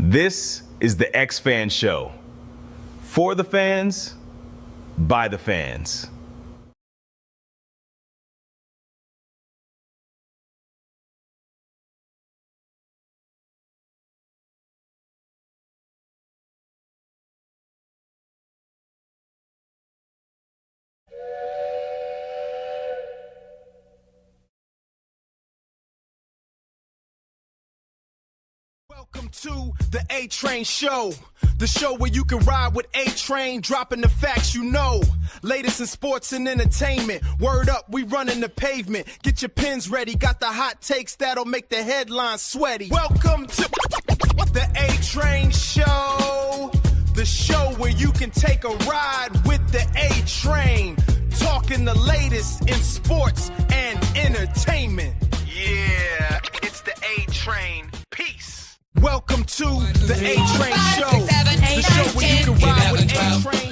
This is the X-Fan Show. For the fans, by the fans. Welcome to the A-Train Show, the show where you can ride with A-Train, dropping the facts you know. Latest in sports and entertainment, word up, we running the pavement. Get your pens ready, got the hot takes that'll make the headlines sweaty. Welcome to the A-Train Show, the show where you can take a ride with the A-Train, talking the latest in sports and entertainment. Yeah, it's the A-Train. Peace. Welcome to the A-Train Show, the show where you can ride with A-Train.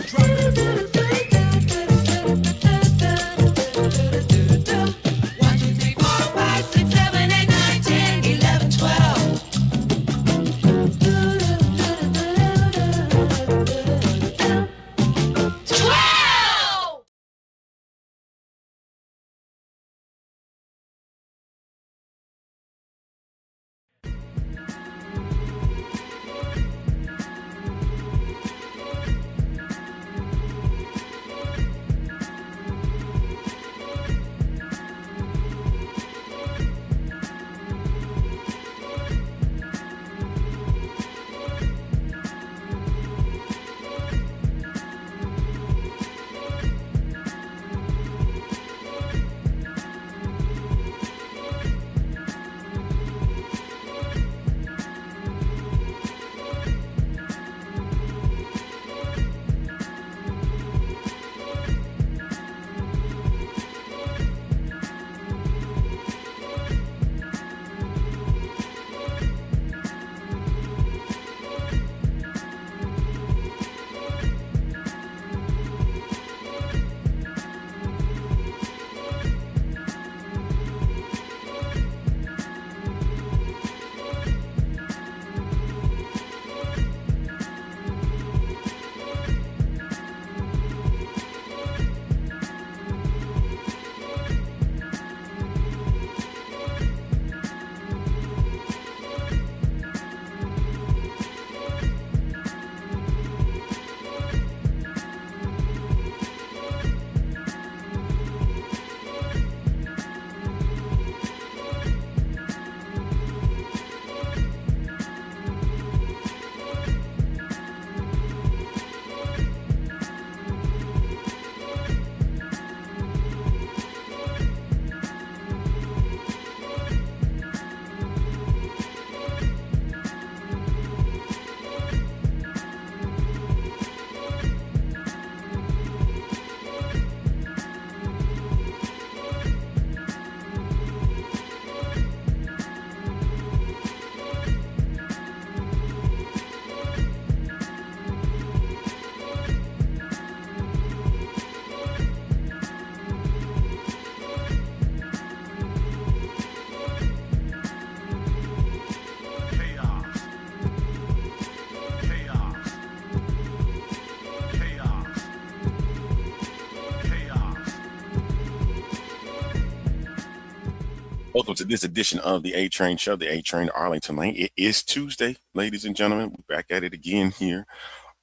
Welcome to this edition of the A-Train Show, the A-Train Arlington Lane. It is Tuesday, ladies and gentlemen. We're back at it again here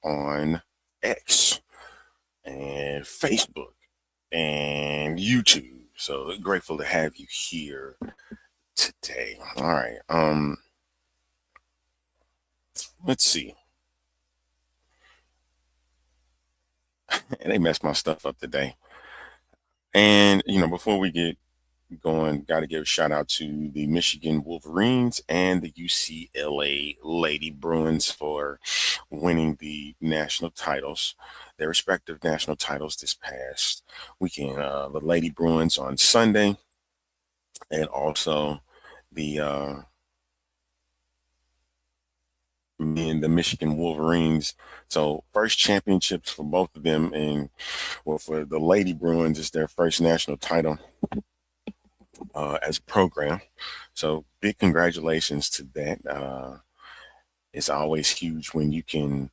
on X and Facebook and YouTube. So grateful to have you here today. All right. Let's see. They messed my stuff up today. And, before we get going, got to give a shout out to the Michigan Wolverines and the UCLA Lady Bruins for winning the national titles, their respective national titles this past weekend. The Lady Bruins on Sunday, and also the Michigan Wolverines. So first championships for both of them, and for the Lady Bruins, it's their first national title as a program. So big congratulations to that. It's always huge when you can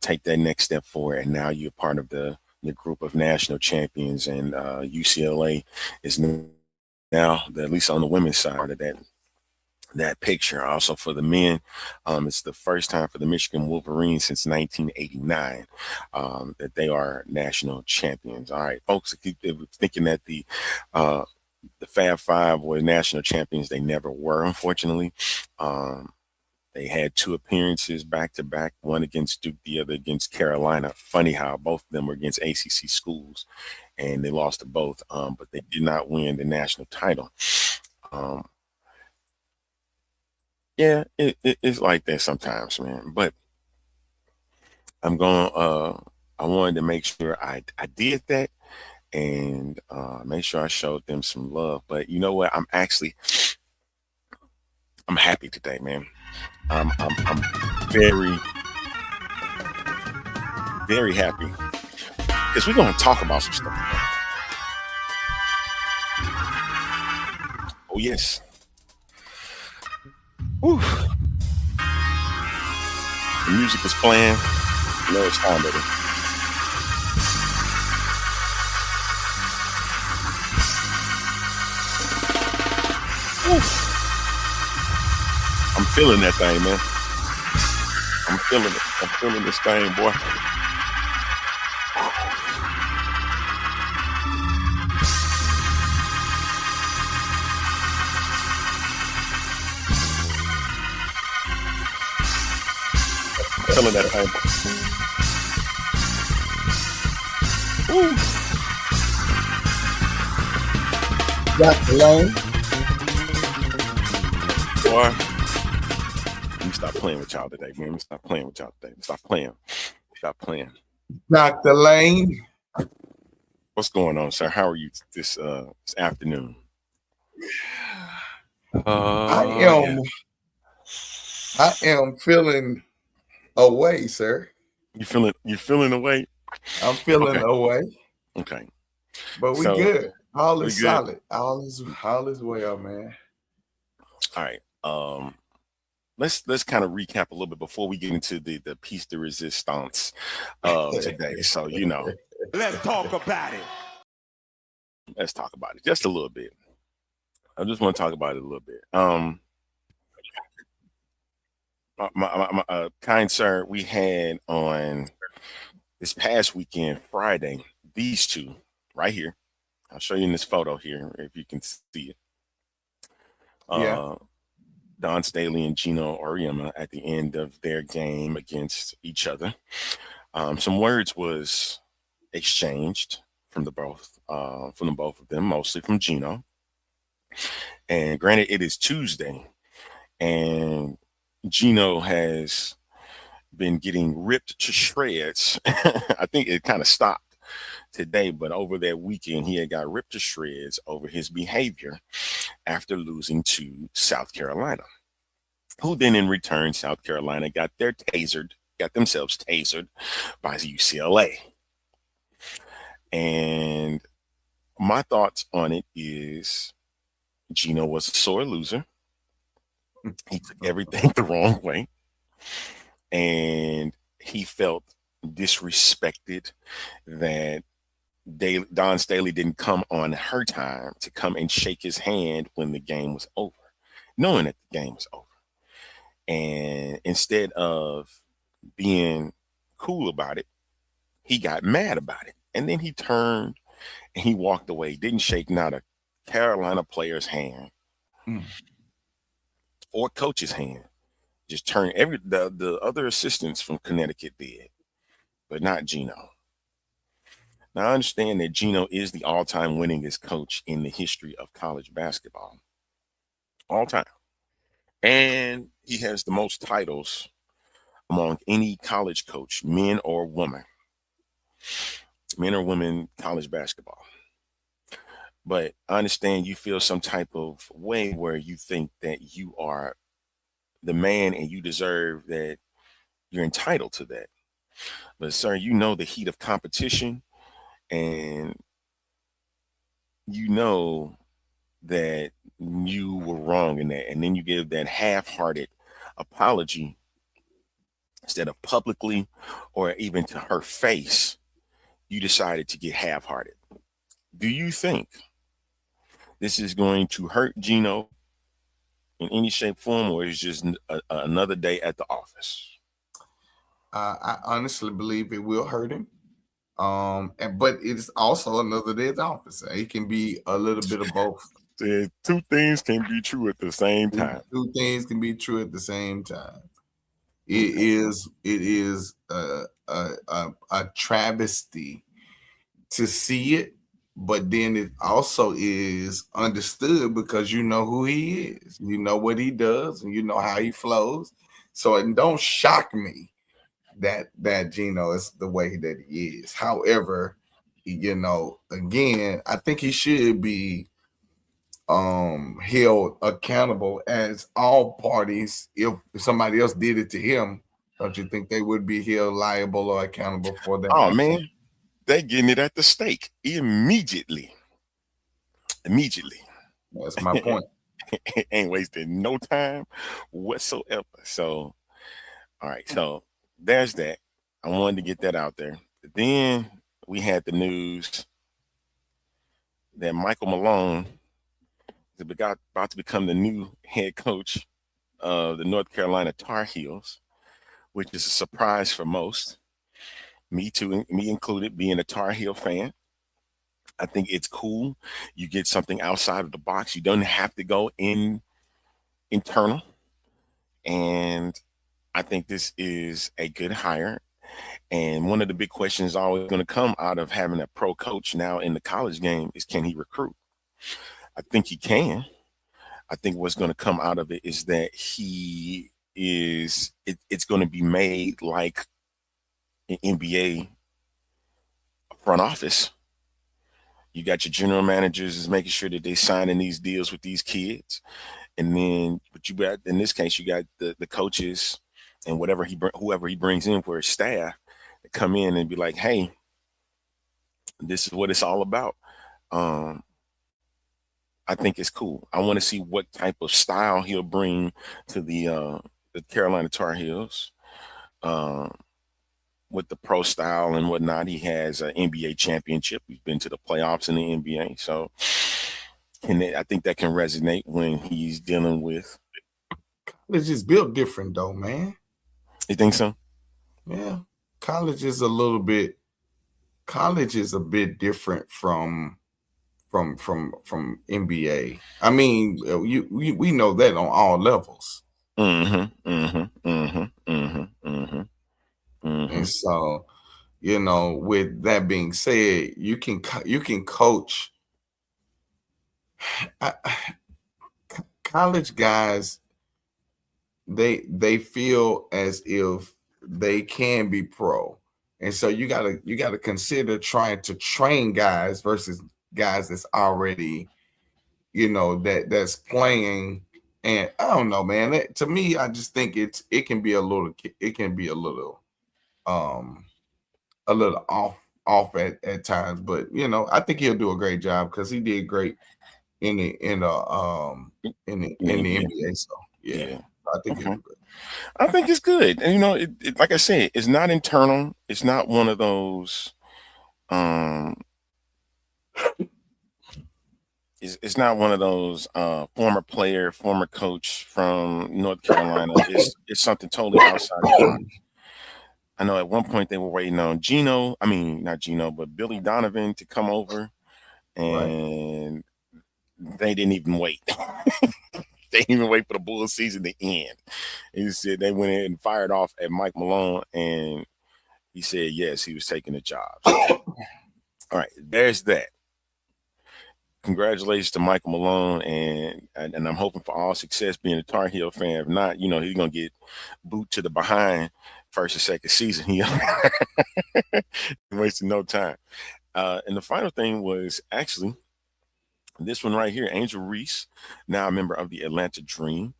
take that next step forward, and now you're part of the group of national champions, and UCLA is now, at least on the women's side of that picture. Also for the men, it's the first time for the Michigan Wolverines since 1989 that they are national champions. All right, folks, if you're thinking that the Fab Five were national champions, they never were, unfortunately. They had two appearances back to back, one against Duke, the other against Carolina. Funny how both of them were against ACC schools, and they lost to both, but they did not win the national title. Yeah, it's like that sometimes, man. But I wanted to make sure I did that and make sure I showed them some love. But you know what? I'm happy today, man. I'm very, very happy because we're going to talk about some stuff. Oh, yes. Whew. The music is playing. You know it's time, baby. Whew. I'm feeling that thing, man. I'm feeling it. I'm feeling this thing, boy. I'm feeling that thing. Woo. Dr. Lane. Boy. Let me stop playing with y'all today, man. Let me stop playing with y'all today. Stop playing. Stop playing. Dr. Lane. What's going on, sir? How are you this afternoon? I am feeling away, sir. You feeling away? I'm feeling away. Okay. But we good. All is solid. All is well, man. All right. Let's kind of recap a little bit before we get into the piece de resistance today. So let's talk about it. Let's talk about it just a little bit. I just want to talk about it a little bit. My kind sir, we had on this past weekend, Friday, these two right here. I'll show you in this photo here if you can see it. Don Staley and Gino Auriemma at the end of their game against each other. Some words was exchanged from the both of them, mostly from Gino. And granted, it is Tuesday, and Gino has been getting ripped to shreds. I think it kind of stopped today, but over that weekend, he had got ripped to shreds over his behavior after losing to South Carolina, who then in return, South Carolina got themselves tasered by UCLA. And my thoughts on it is Gino was a sore loser. He took everything the wrong way. And he felt disrespected that Don Staley didn't come on her time to come and shake his hand when the game was over, knowing that the game was over. And instead of being cool about it, he got mad about it. And then he turned and he walked away, didn't shake not a Carolina player's hand or coach's hand. Just turned the other assistants from Connecticut did, but not Gino. Now I understand that Gino is the all-time winningest coach in the history of college basketball. All time. And he has the most titles among any college coach, men or women college basketball. But I understand you feel some type of way where you think that you are the man and you deserve that, you're entitled to that. But sir, you know the heat of competition, and you know that you were wrong in that. And then you give that half-hearted apology instead of publicly or even to her face, you decided to get half-hearted. Do you think this is going to hurt Gino in any shape, form, or is just another day at the office? I honestly believe it will hurt him. But it's also another day at the office. It can be a little bit of both. Two things can be true at the same time. Two things can be true at the same time. Okay. It is a travesty to see it, but then it also is understood because you know who he is, you know what he does, and you know how he flows. So it don't shock me that Gino is the way that he is. However, again, I think he should be held accountable as all parties. If somebody else did it to him, don't you think they would be held liable or accountable for that? Oh man, they getting it at the stake immediately. That's my point. Ain't wasting no time whatsoever. So all right, so there's that. I wanted to get that out there. Then we had the news that Michael Malone is about to become the new head coach of the North Carolina Tar Heels, which is a surprise for most. Me too, me included, being a Tar Heel fan. I think it's cool. You get something outside of the box. You don't have to go internal. And I think this is a good hire. And one of the big questions always going to come out of having a pro coach now in the college game is, can he recruit? I think he can. I think what's going to come out of it is that it's going to be made like an NBA front office. You got your general managers is making sure that they signing these deals with these kids. And then, but you got, in this case, you got the coaches and whoever he brings in for his staff to come in and be like, hey, this is what it's all about. I think it's cool. I want to see what type of style he'll bring to the Carolina Tar Heels. With the pro style and whatnot. He has an NBA championship. He's been to the playoffs in the NBA. So, and I think that can resonate when he's dealing with. College is built different though, man. You think so? Yeah. College is a bit different from NBA. I mean, we know that on all levels. And so, with that being said, you can coach. College guys, they feel as if they can be pro, and so you gotta consider trying to train guys versus guys that's already, that's playing. And I don't know, man. To me, I just think it can be a little off at times, but I think he'll do a great job because he did great in the NBA. So yeah. I think he'll do great. I think it's good. And it, like I said, it's not internal. It's not one of those it's not one of those former player, former coach from North Carolina. It's something totally outside the box. I know at one point they were waiting on not Gino, but Billy Donovan to come over, and they didn't even wait. They didn't even wait for the Bulls season to end. He said they went in and fired off at Mike Malone, and he said yes, he was taking the job. So, all right, there's that. Congratulations to Michael Malone, and I'm hoping for all success being a Tar Heel fan. If not, he's gonna get boot to the behind first or second season. He wasting no time. And the final thing was actually this one right here, Angel Reese, now a member of the Atlanta Dream,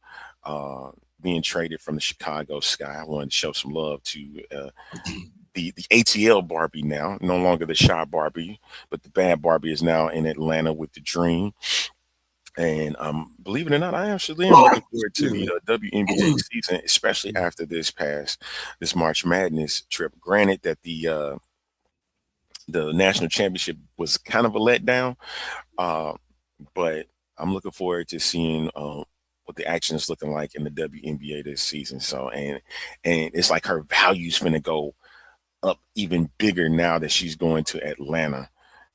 being traded from the Chicago Sky. I wanted to show some love to the ATL Barbie now, no longer the shy Barbie, but the bad Barbie is now in Atlanta with the Dream. And believe it or not, I actually am looking forward to Excuse the me. WNBA season, especially after this March Madness trip. Granted that the national championship was kind of a letdown, but I'm looking forward to seeing what the action is looking like in the WNBA this season. So and it's like her values finna go up even bigger now that she's going to Atlanta,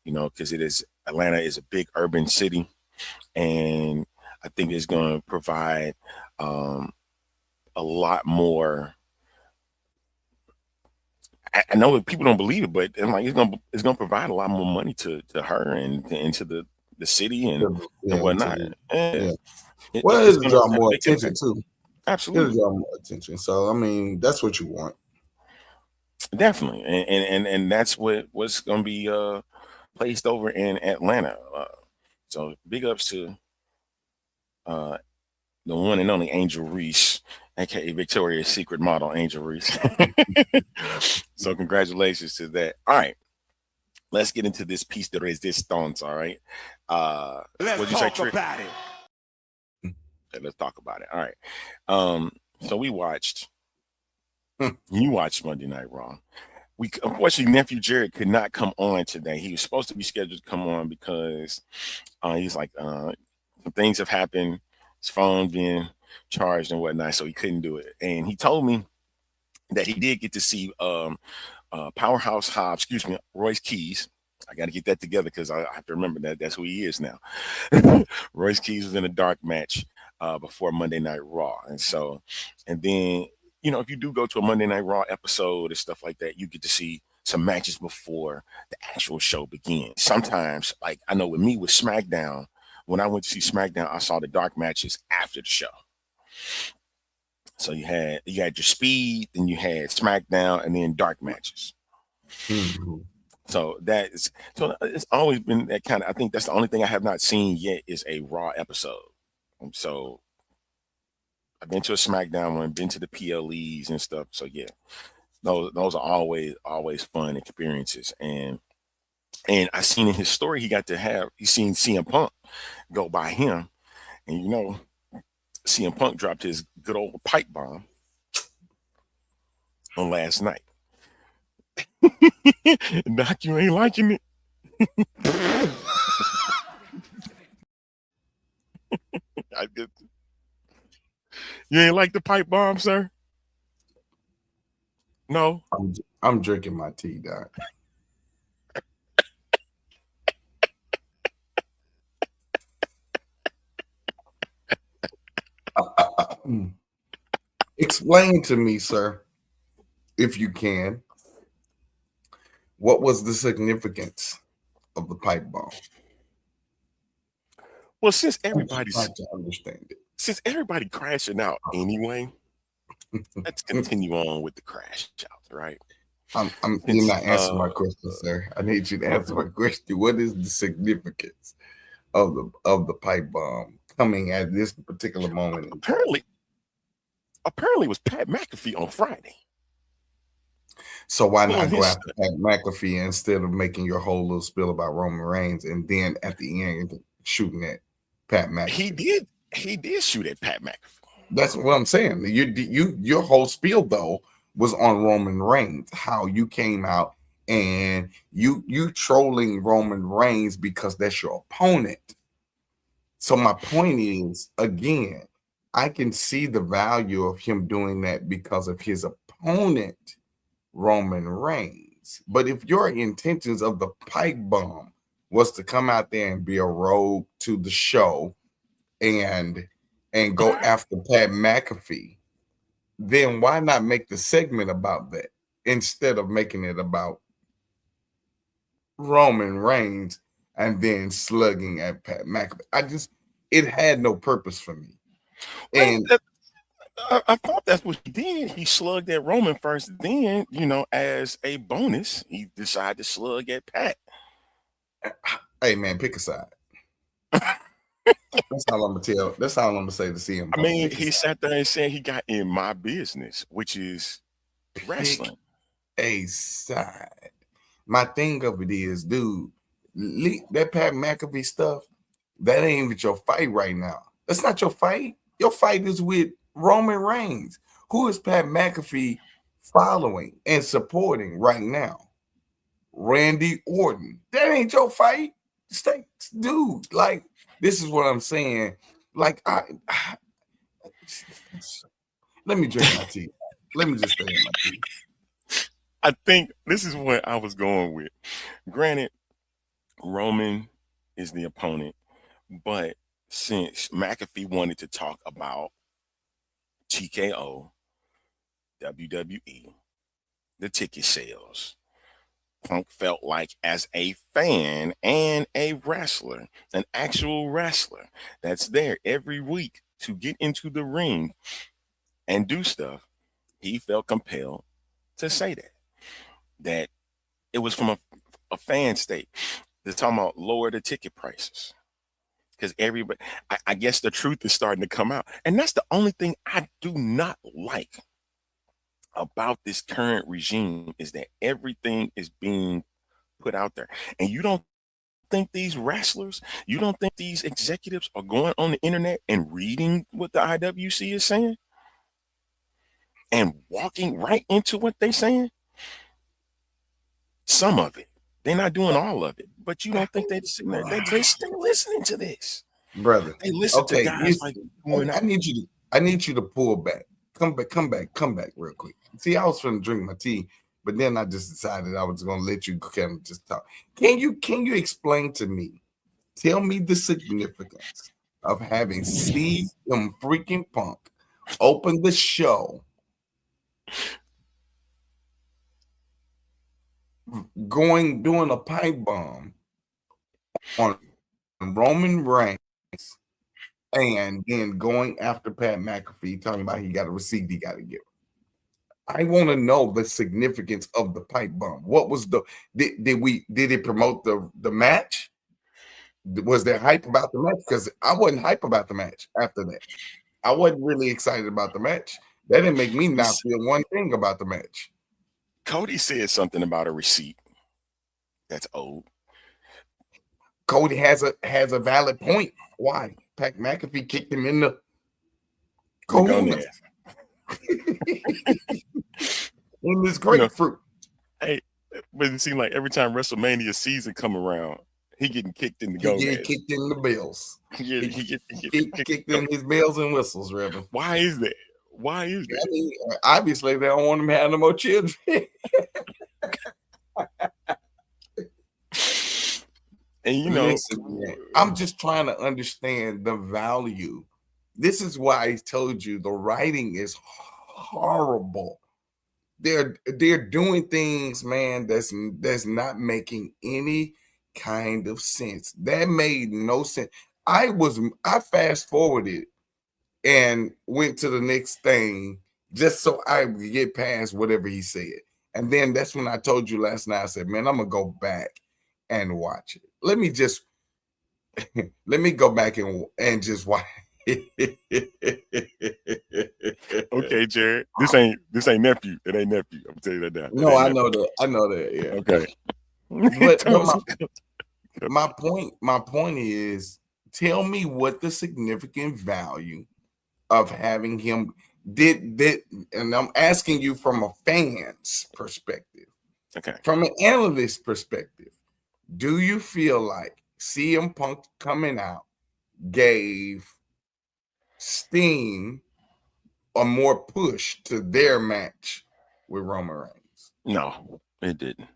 you know, because Atlanta is a big urban city, and I think it's going to provide a lot more. I know that people don't believe it, but I'm like it's gonna provide a lot more money to her and to the city and whatnot. Yeah. Yeah. Well, It's it'll gonna draw have a more big attention impact. too. It'll Absolutely, draw more attention. So I mean, that's what you want. definitely, and that's what's gonna be placed over in Atlanta. So big ups to uh, the one and only Angel Reese, aka Victoria's Secret model Angel Reese. So congratulations to that. All right, let's get into this piece de resistance. All right, Let's talk about it. Okay, let's talk about it. All right, so we watched. Hmm. You watched Monday Night Raw. Unfortunately, Nephew Jared could not come on today. He was supposed to be scheduled to come on because he's like some things have happened. His phone being charged and whatnot, so he couldn't do it. And he told me that he did get to see Powerhouse Hobbs, excuse me, Royce Keys. I got to get that together because I have to remember that that's who he is now. Royce Keys was in a dark match before Monday Night Raw, and then if you do go to a Monday Night Raw episode and stuff like that, you get to see some matches before the actual show begins. Sometimes, like I know with me with SmackDown, when I went to see SmackDown, I saw the dark matches after the show. So you had your speed, then you had SmackDown, and then dark matches. Mm-hmm. So it's always been that kind of. I think that's the only thing I have not seen yet is a Raw episode. So I've been to a SmackDown one, been to the PLEs and stuff. So yeah, those are always fun experiences. And I seen in his story he's seen CM Punk go by him, and CM Punk dropped his good old pipe bomb on last night. Doc, you ain't liking it. You ain't like the pipe bomb, sir? No. I'm drinking my tea, Doc. Explain to me, sir, if you can, what was the significance of the pipe bomb? Well, since I'm everybody's trying to understand it. since everybody crashing out anyway, let's continue on with the crash out, right? You're not answering my question, sir. I need you to answer my question. What is the significance of the pipe bomb coming at this particular moment? Apparently it was Pat McAfee on Friday. So why not go after Pat McAfee instead of making your whole little spiel about Roman Reigns and then at the end shooting at Pat McAfee? He did shoot at Pat McAfee. That's what I'm saying. Your whole spiel though was on Roman Reigns, how you came out and you trolling Roman Reigns because that's your opponent. So my point is, again, I can see the value of him doing that because of his opponent, Roman Reigns. But if your intentions of the pipe bomb was to come out there and be a rogue to the show and go after Pat McAfee, then why not make the segment about that instead of making it about Roman Reigns and then slugging at Pat McAfee? It had no purpose for me. And I thought that's what he did. He slugged at Roman first. Then, as a bonus, he decided to slug at Pat. Hey, man, pick a side. That's all I'm gonna tell. That's all I'm gonna say to CM Punk. I mean, he sat there and said he got in my business, which is wrestling. A side. My thing of it is, dude, that Pat McAfee stuff, That ain't even your fight right now. That's not your fight. Your fight is with Roman Reigns. Who is Pat McAfee following and supporting right now? Randy Orton. That ain't your fight. Stay, dude. Like, this is what I'm saying. Like, let me drink my tea. Let me just stay in my tea. I think this is what I was going with. Granted, Roman is the opponent, but since McAfee wanted to talk about TKO, WWE, the ticket sales, Punk felt like as a fan and a wrestler, an actual wrestler that's there every week to get into the ring and do stuff, he felt compelled to say that it was from a fan state. They're talking about lower the ticket prices because everybody, I guess the truth is starting to come out. And that's the only thing I do not like about this current regime is that everything is being put out there. And you don't think these wrestlers, you don't think these executives are going on the internet and reading what the IWC is saying and walking right into what they're saying? Some of it. They're not doing all of it, but you don't think they're listening to this, brother. They listen to guys like you. I need you to pull back. Come back real quick. See, I was trying to drink my tea, but then I just decided I was gonna let you kind of just talk. Can you explain to me? Tell me the significance of having CM freaking Punk open the show, doing a pipe bomb on Roman Reigns, and then going after Pat McAfee, talking about he got a receipt he got to give. I want to know the significance of the pipe bomb. What was did it promote the match? Was there hype about the match? Because I wasn't hype about the match after that. I wasn't really excited about the match. That didn't make me not feel one thing about the match. Cody said something about a receipt. That's old. Cody has a valid point. Why? Pat McAfee kicked him in the kahuna. In this grapefruit. Hey, but it seemed like every time WrestleMania season come around, he getting kicked in the gonads. He get kicked in the bells. He get kicked in his bells and whistles, Reverend. Why is that? Why is that? I mean, obviously, they don't want him to have no more children. And listen, man, I'm just trying to understand the value. This is why I told you the writing is horrible. They're doing things, man, that's not making any kind of sense. That made no sense. I fast forwarded and went to the next thing just so I could get past whatever he said. And then that's when I told you last night, I said, man, I'm gonna go back and watch it. Let me go back and just watch. Okay, Jared. This ain't nephew. It ain't nephew. I'm tell you that now. No, I know that. Yeah. Okay. But my point is, tell me what the significant value of having him did, and I'm asking you from a fan's perspective. Okay. From an analyst perspective, do you feel like CM Punk coming out gave Steam a more push to their match with Roman Reigns? No, it didn't.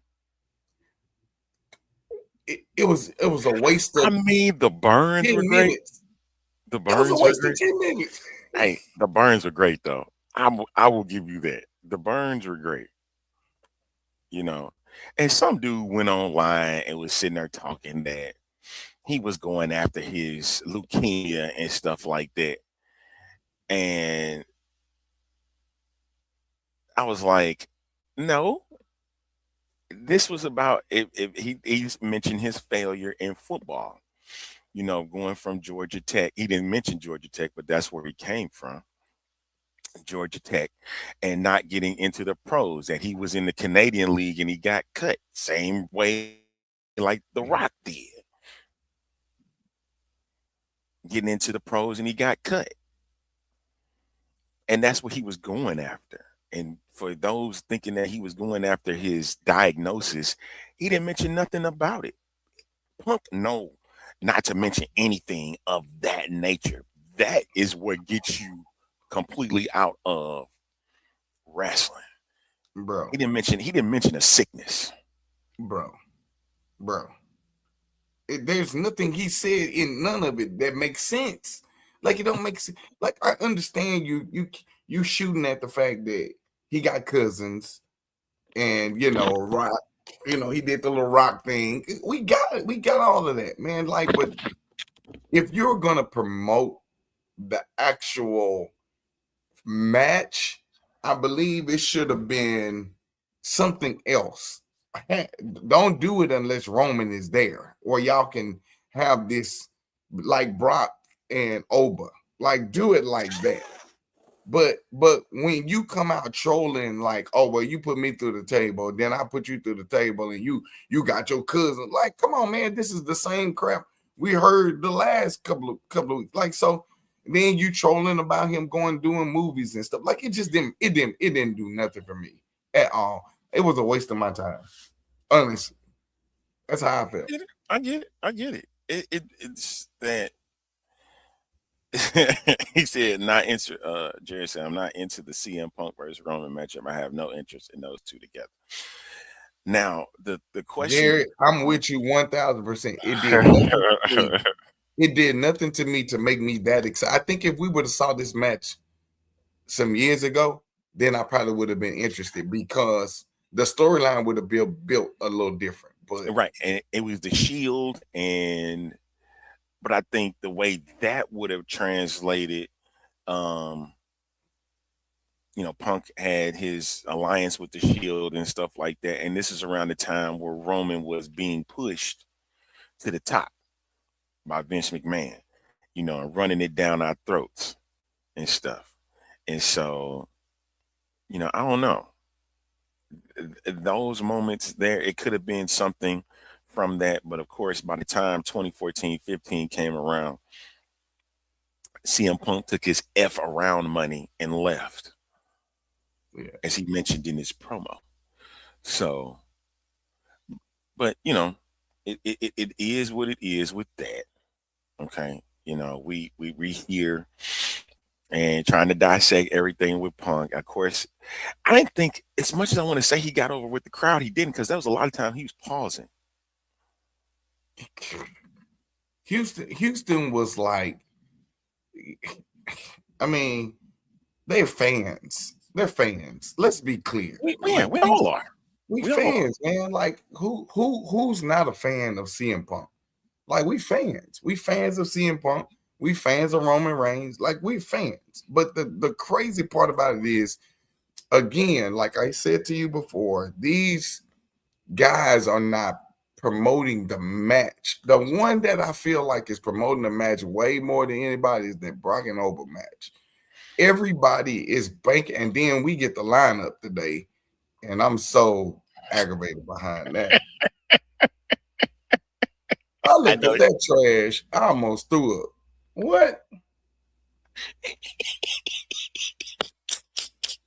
It was a waste of. I mean, the burns were great. Minutes. The burns were great. 10 minutes. Hey, the burns were great though. I will give you that. The burns were great. And some dude went online and was sitting there talking that he was going after his leukemia and stuff like that. And I was like, no, this was about if he's mentioned his failure in football, going from Georgia Tech. He didn't mention Georgia Tech, but that's where he came from. Georgia Tech, and not getting into the pros, that he was in the Canadian League and he got cut same way like The Rock did. getting into the pros, and he got cut. And that's what he was going after. And for those thinking that he was going after his diagnosis, he didn't mention nothing about it. Punk, no, not to mention anything of that nature. That is what gets you completely out of wrestling. Bro. He didn't mention a sickness. Bro. There's nothing he said in none of it that makes sense. Like, it don't make sense. Like, I understand you shooting at the fact that he got cousins and, rock, he did the little rock thing. We got it. We got all of that, man. Like, but if you're going to promote the actual match, I believe it should have been something else. Don't do it unless Roman is there, or y'all can have this like Brock and Oba. Like, do it like that. But when you come out trolling like, oh well, you put me through the table, then I put you through the table, and you got your cousin. Like, come on, man, this is the same crap we heard the last couple of weeks. Like, so then you trolling about him doing movies and stuff. Like, it didn't do nothing for me at all. It was a waste of my time. Honestly, that's how I feel. I get it. It's that he said not into Jerry said, I'm not into the CM Punk versus Roman matchup. I have no interest in those two together. Now the question, Jerry, I'm with you 1,000%. It did nothing to me to make me that excited. I think if we would have saw this match some years ago, then I probably would have been interested, because the storyline would have been built a little different. But right, and it was the Shield, but I think the way that would have translated, Punk had his alliance with the Shield and stuff like that, and this is around the time where Roman was being pushed to the top by Vince McMahon, and running it down our throats and stuff. And so, I don't know. Those moments there, it could have been something from that. But of course, by the time 2014-15 came around, CM Punk took his F around money and left, as he mentioned in his promo. So, but it is what it is with that. Okay. We here and trying to dissect everything with Punk. Of course, I didn't think, as much as I want to say he got over with the crowd, he didn't, because that was a lot of time he was pausing. Houston was like, I mean, they're fans. They're fans. Let's be clear. We all are. We fans, man. Like, who's not a fan of CM Punk? Like, we fans. We fans of CM Punk. We fans of Roman Reigns. Like, we fans. But the crazy part about it is, again, like I said to you before, these guys are not promoting the match. The one that I feel like is promoting the match way more than anybody is the Brock and Oba match. Everybody is banking, and then we get the lineup today, and I'm so aggravated behind that. I looked at that trash. I almost threw up. What?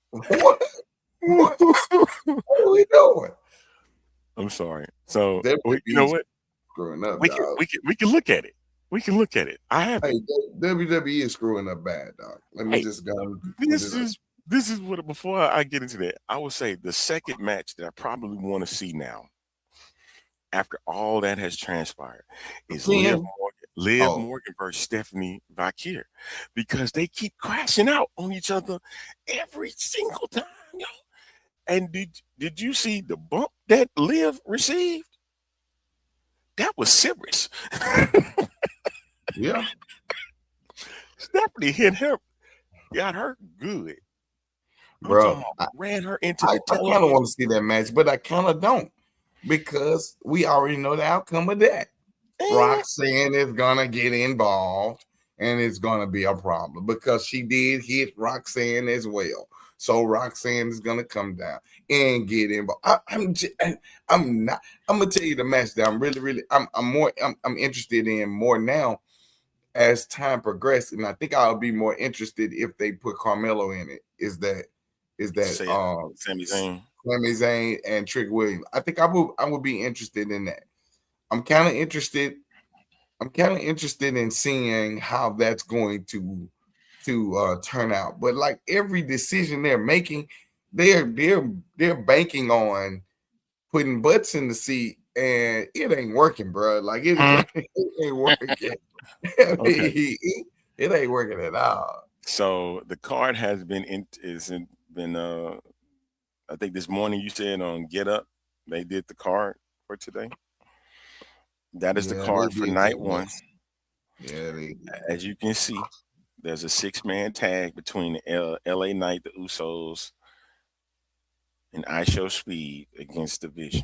What? What are we doing? I'm sorry. So you know what? Screwing up. We can look at it. We can look at it. I have. Hey, WWE is screwing up bad, dog. Let me just go. This is what, before I get into that, I will say the second match that I probably want to see now, after all that has transpired, is Liv Morgan versus Stephanie Vakir, because they keep crashing out on each other every single time, yo. And did you see the bump that Liv received? That was serious. Yeah. Stephanie hit her, got her good. Bro, ran her into the I kind of want to see that match, but I kind of don't, because we already know the outcome of that. Roxanne is gonna get involved, and it's gonna be a problem, because she did hit Roxanne as well. So Roxanne is gonna come down and get involved. I'm gonna tell you the match that I'm really I'm interested in more now. as time progressed, and I think I'll be more interested if they put Carmelo in it. Is that Sami Zayn. Sami Zayn and Trick Williams. I think I would be interested in that. I'm kind of interested in seeing how that's going to turn out. But like every decision they're making, they're banking on putting butts in the seat, and it ain't working, bro. Like it ain't working. Okay. It ain't working at all. So the card has been I think this morning you said on Get Up they did the card for today. That is the card for night one. Yeah, they did. As you can see, there's a 6-man tag between the LA Knight, the Usos, and I Show Speed against Division.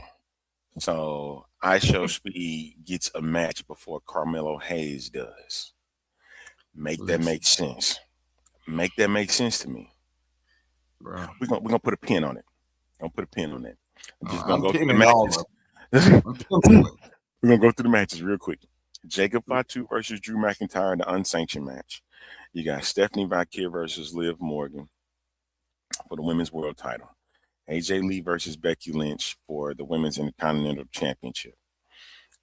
So I Show Speed gets a match before Carmelo Hayes does. Make that make sense. Make that make sense to me. Bro. We're gonna put a pin on it. I'm gonna put a pin on that. I'm just gonna I'm go through the pinning all matches. of them. We're gonna go through the matches real quick. Jacob Fatu versus Drew McIntyre in the unsanctioned match. You got Stephanie Vaquer versus Liv Morgan for the women's world title. AJ Lee versus Becky Lynch for the women's Intercontinental Championship.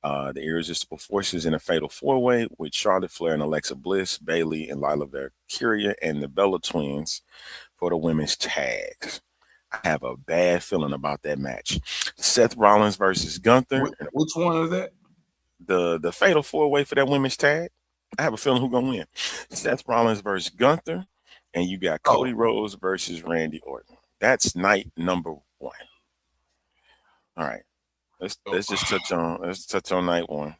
The Irresistible Forces in a fatal 4-way with Charlotte Flair and Alexa Bliss, Bayley and Lila Valkyria, and the Bella Twins for the women's tags. I have a bad feeling about that match. Seth Rollins versus Gunther. Which one is that? The fatal 4-way for that women's tag. I have a feeling who's gonna win. Seth Rollins versus Gunther, and you got Cody Rhodes versus Randy Orton. That's night number 1. All right. Let's just touch on night 1.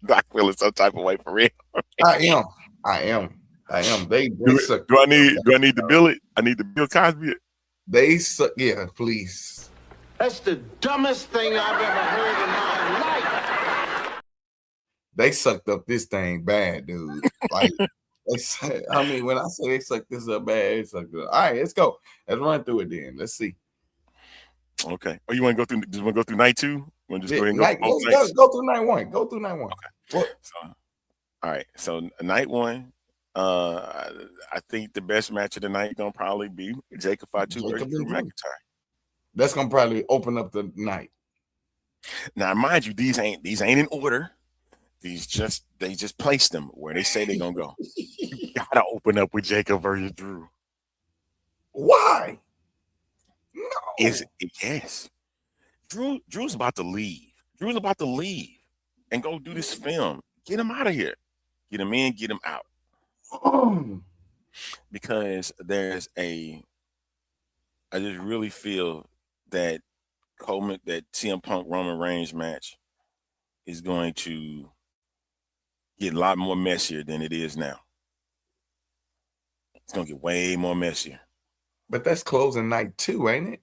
Doc feeling some type of way for real. I am. They suck. Do I need to bill it? I need to bill Cosby it. They suck. Yeah, please. That's the dumbest thing I've ever heard in my life. They sucked up this thing bad, dude. Like when I say they sucked this up bad, they sucked it up. All right, let's go. Let's run through it then. Let's see. Okay. Oh, you want to go through? Just want to go through night 2? Want to just go ahead and let's go through night 1. Go through night 1. Okay. All right. So night 1. I think the best match of the night gonna probably be Jacob Fatu versus Drew McIntyre. That's gonna probably open up the night. Now, mind you, these ain't in order. They just place them where they say they're gonna go. You gotta open up with Jacob versus Drew. Why? No. Yes. Drew's about to leave. Drew's about to leave and go do this film. Get him out of here. Get him in, get him out. Because I just really feel that CM Punk Roman Reigns match is going to get a lot more messier than it is now. It's gonna get way more messier. But that's closing night 2, ain't it?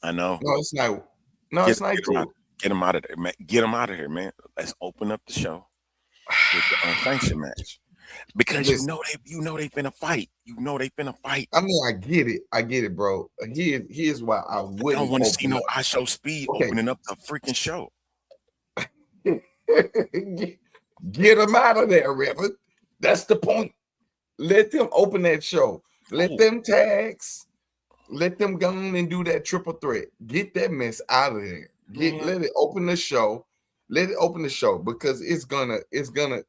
I know. No, it's not. No, it's night 2. Get him out of there, man. Get him out of here, man. Let's open up the show with the unsanctioned match. Because you know they finna fight. You know they finna fight. I mean, I get it, bro. Here's why I wouldn't. I don't want to see no I Show Speed opening up the freaking show. Get them out of there, Reverend. That's the point. Let them open that show. Let them tags. Let them go on and do that triple threat. Get that mess out of there. Let it open the show. Let it open the show because it's gonna.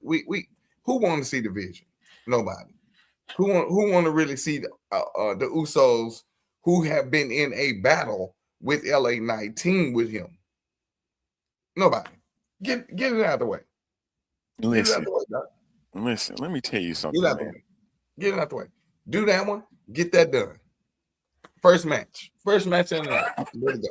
We who want to see the vision? Nobody. Who want to really see the Usos who have been in a battle with LA Knight team with him? Nobody. Get it out of the way. Listen, let me tell you something. Get it out the way. Do that one. Get that done. First match of the night. There we go.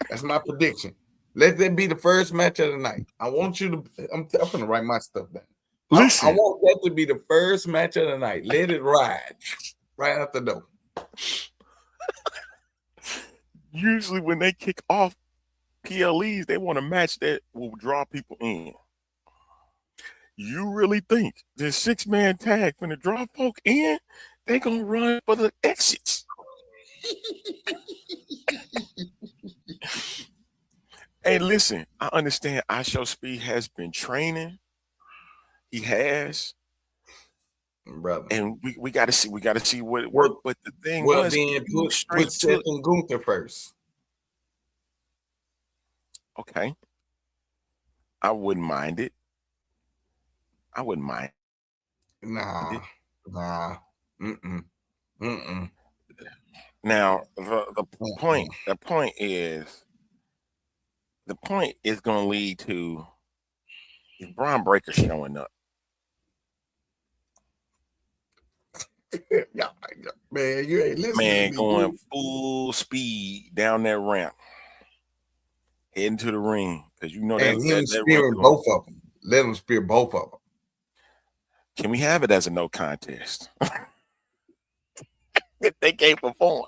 That's my prediction. Let that be the first match of the night. I want you to. I'm going to write my stuff down. Listen. I want that to be the first match of the night. Let it ride right out the door. Usually, when they kick off PLEs, they want a match that will draw people in. You really think this 6-man tag finna draw folk in? They gonna run for the exits. Hey, listen, I understand IShow Speed has been training. He has, brother. and we got to see what it Well, worked. But the thing well, was, then you put straight Seth took. and Gunther first. Okay, I wouldn't mind it. I wouldn't mind Nah, it. nah. Mm-mm. Mm-mm. Now, the Mm-mm. point is going to lead to if Braun Breaker showing up. Yeah, man, you ain't listening to Man, me, going dude. full speed down that ramp, heading to the ring because you know And him that ramp spearing going. both of them. Let him spear both of them. Can we have it as a no contest? They can't perform.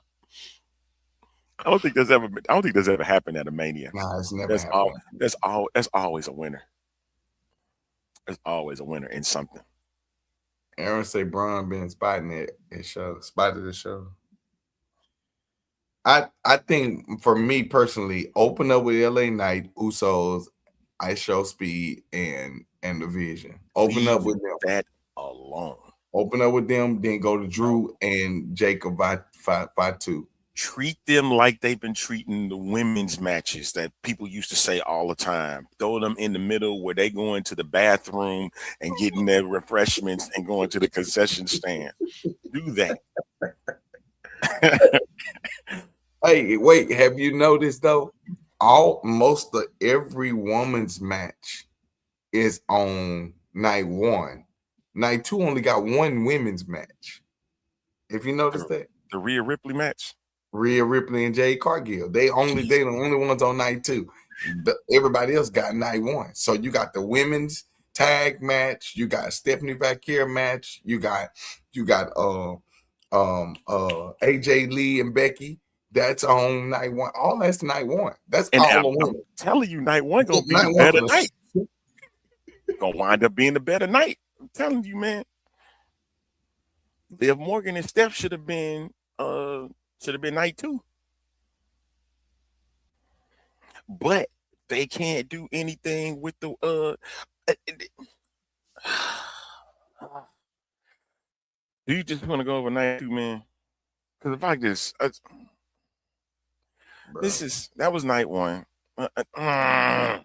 I don't think that's ever happened at a Mania. Nah, it's never That's all. happened. That's always a winner. There's always a winner in something. Aaron say Braun been spotting spotted the show. I think for me personally, open up with LA Knight, Usos, IShow Speed, and the Vision. Open up Leave with them. that alone. Open up with them, then go to Drew and Jacob Fatu. Treat them like they've been treating the women's matches that people used to say all the time. Throw them in the middle where they go into the bathroom and getting their refreshments and going to the concession stand. Do that. Hey, wait, have you noticed though? Most of every woman's match is on night one. Night two only got one women's match. If you noticed that, The Rhea Ripley match. Rhea Ripley and Jade Cargill, they the only ones on night two. Everybody else got night one. So you got the women's tag match, you got Stephanie Vaquer match, you got AJ Lee and Becky. That's on night one. All that's night one. That's And all the I'm women. telling you, night one gonna be Night the one better for night. Gonna wind up being the better night. I'm telling you, man. Liv Morgan and Steph should have been night two. But they can't do anything with the do you just want to go over night two, man? Because if I just that was night one. Yeah,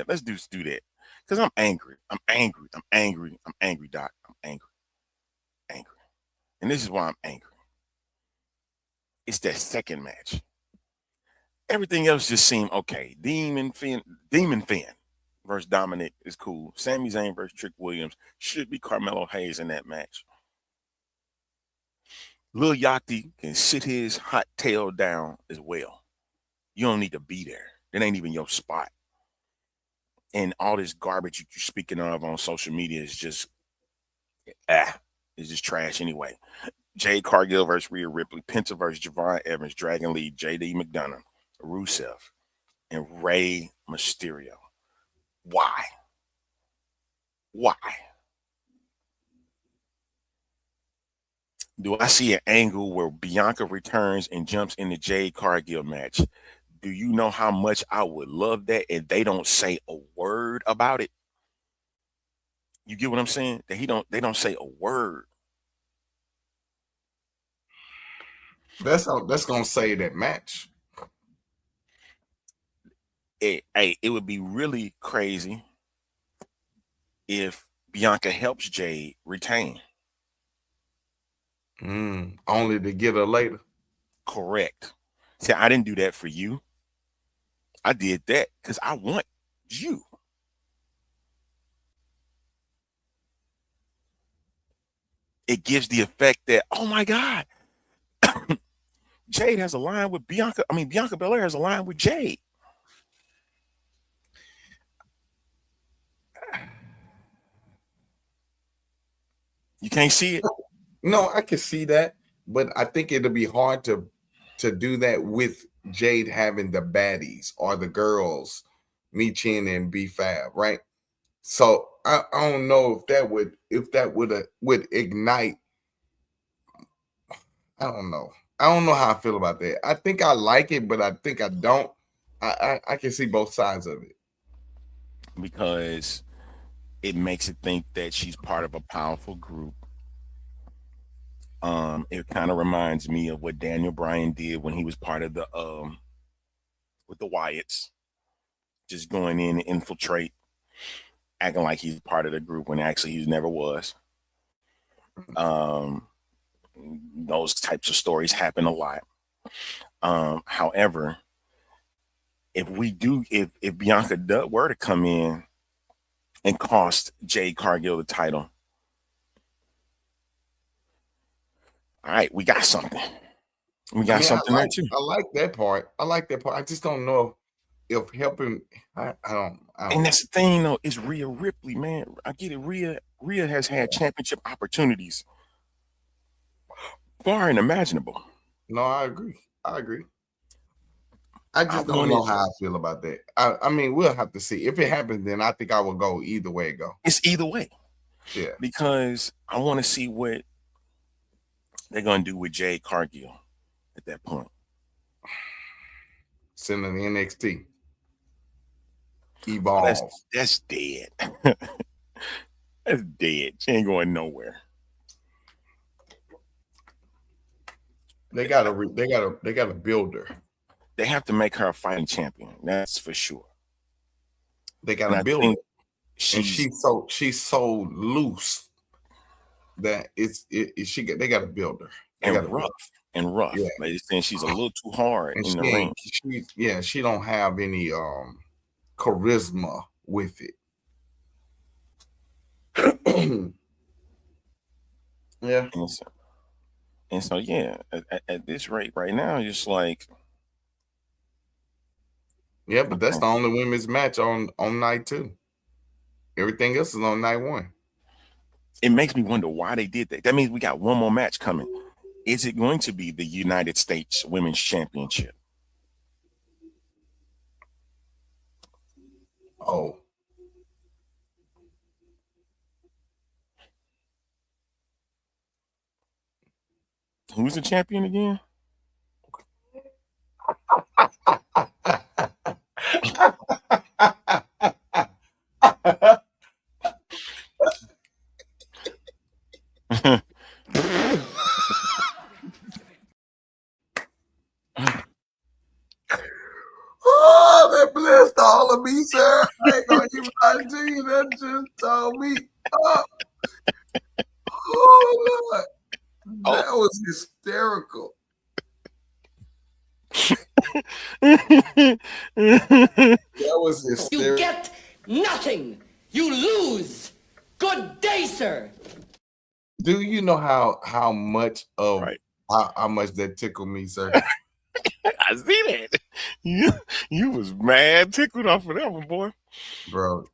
let's do that. Because I'm angry. I'm angry, Doc. I'm angry. And this is why I'm angry. It's that second match. Everything else just seemed okay. Demon Finn versus Dominic is cool. Sami Zayn versus Trick Williams should be Carmelo Hayes in that match. Lil Yachty can sit his hot tail down as well. You don't need to be there. It ain't even your spot. And all this garbage you're speaking of on social media is just it's just trash anyway. Jade Cargill versus Rhea Ripley, Penta versus Javon Evans, Dragon Lee, JD McDonough, Rusev, and Rey Mysterio. Why? Do I see an angle where Bianca returns and jumps in the Jade Cargill match? Do you know how much I would love that? And they don't say a word about it. You get what I'm saying? That they don't say a word. That's gonna say that match. It would be really crazy if Bianca helps Jade retain. Only to get her later. Correct. See, I didn't do that for you. I did that because I want you. It gives the effect that, oh my God, Jade has a line with Bianca. I mean, Bianca Belair has a line with Jade. You can't see it? No, I can see that, but I think it'll be hard to do that with Jade having the baddies or the girls, Me Chin and B Fab, right? So I don't know if that would ignite. I don't know. I don't know how I feel about that. I think I like it, but I think I don't I can see both sides of it. Because it makes it think that she's part of a powerful group. It kind of reminds me of what Daniel Bryan did when he was part of the with the Wyatts, just going in and infiltrate, acting like he's part of the group when actually he never was. Those types of stories happen a lot. However, if Bianca were to come in and cost Jade Cargill the title, all right, we got something. We got something there too. I like that part. I just don't know if helping. I don't. And that's the thing, though. Is Rhea Ripley, man? I get it. Rhea has had championship opportunities far unimaginable. No, I agree. I just don't know how I feel about that. I mean, we'll have to see. If it happens, then I think I will go either way it go. It's either way. Yeah. Because I want to see what they're going to do with Jade Cargill at that point. Sending the NXT. Evolve. That's dead. That's dead. She ain't going nowhere. They gotta build her. They have to make her a fighting champion. That's for sure. They gotta build her. And she's so loose that they gotta build her. And rough. Yeah. They're saying she's a little too hard in the ring. She don't have any charisma with it. Yeah. And so yeah, at this rate right now, it's just like, yeah, but that's the only women's match on night 2. Everything else is on night 1. It makes me wonder why they did that. That means we got one more match coming. Is it going to be the United States Women's Championship? Oh. Who's the champion again? Oh, that blessed all of me, sir. I ain't gonna even lie to you. That just told me up. Oh, Lord. That was hysterical. That was hysterical. You get nothing. You lose. Good day, sir. Do you know how much of how much that tickled me, sir? I see that. You was mad tickled off of that one, boy. Bro,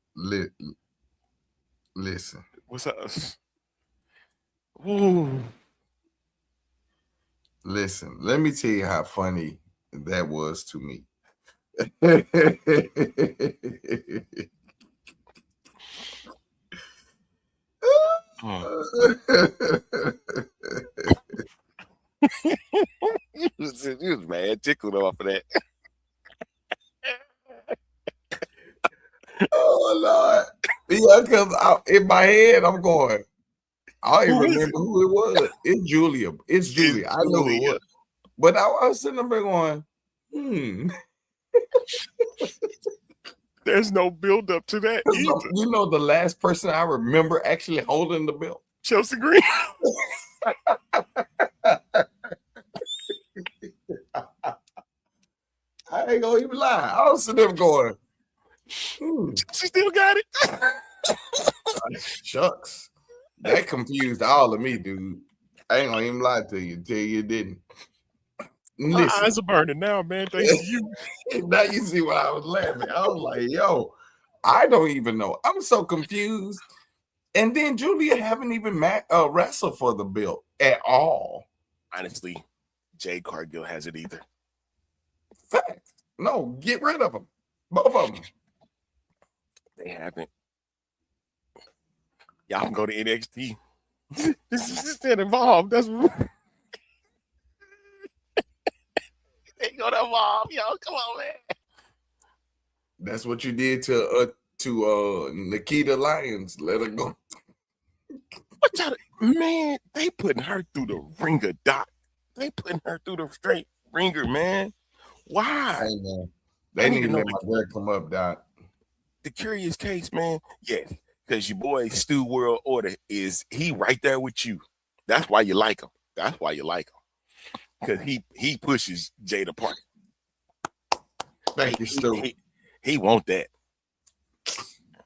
listen. What's up? Ooh. Listen, let me tell you how funny that was to me. You was mad tickled off of that. Oh, Lord. Yeah, because in my head, I'm going, I don't even remember who it was. It's Julia. I know who it was. But I was sitting there going, There's no build up to that either. You know the last person I remember actually holding the belt? Chelsea Green. I ain't gonna even lie. I was sitting there going, She still got it. Shucks. That confused all of me, dude. I ain't gonna even lie to you until you didn't. My eyes are burning now, man. Thanks to you. Now you see why I was laughing. I was like, yo, I don't even know. I'm so confused. And then Julia haven't even wrestled for the belt at all. Honestly, Jade Cargill has it either. Fact. No, get rid of them. Both of them. They haven't. Y'all can go to NXT. This is that Evolve. That's they gonna evolve, y'all. Come on, man. That's what you did to Nikita Lyons. Let her go. Man, they putting her through the ringer, Doc. They putting her through the straight ringer, man. Why? Hey, man. They need to let my girl come up, Doc. The curious case, man. Yes, because your boy Stu World Order he right there with you. That's why you like him. That's why you like him. Because he pushes Jada Parker. Thank you, Stu. He want that.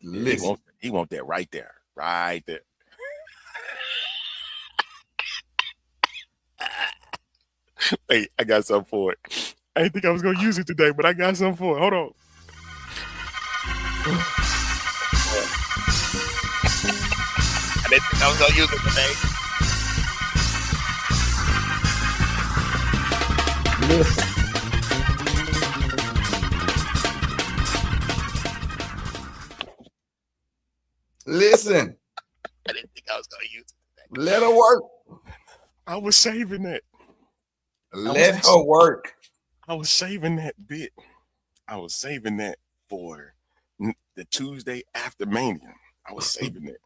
Listen. He want that right there. Right there. Hey, I got something for it. I didn't think I was gonna use it today, but I got something for it. Hold on. I didn't think I was gonna use it today. Listen. I didn't think I was gonna use it today. Let her work. I was saving that. Let her work. I was saving that bit. I was saving that for the Tuesday after Mania. I was saving that.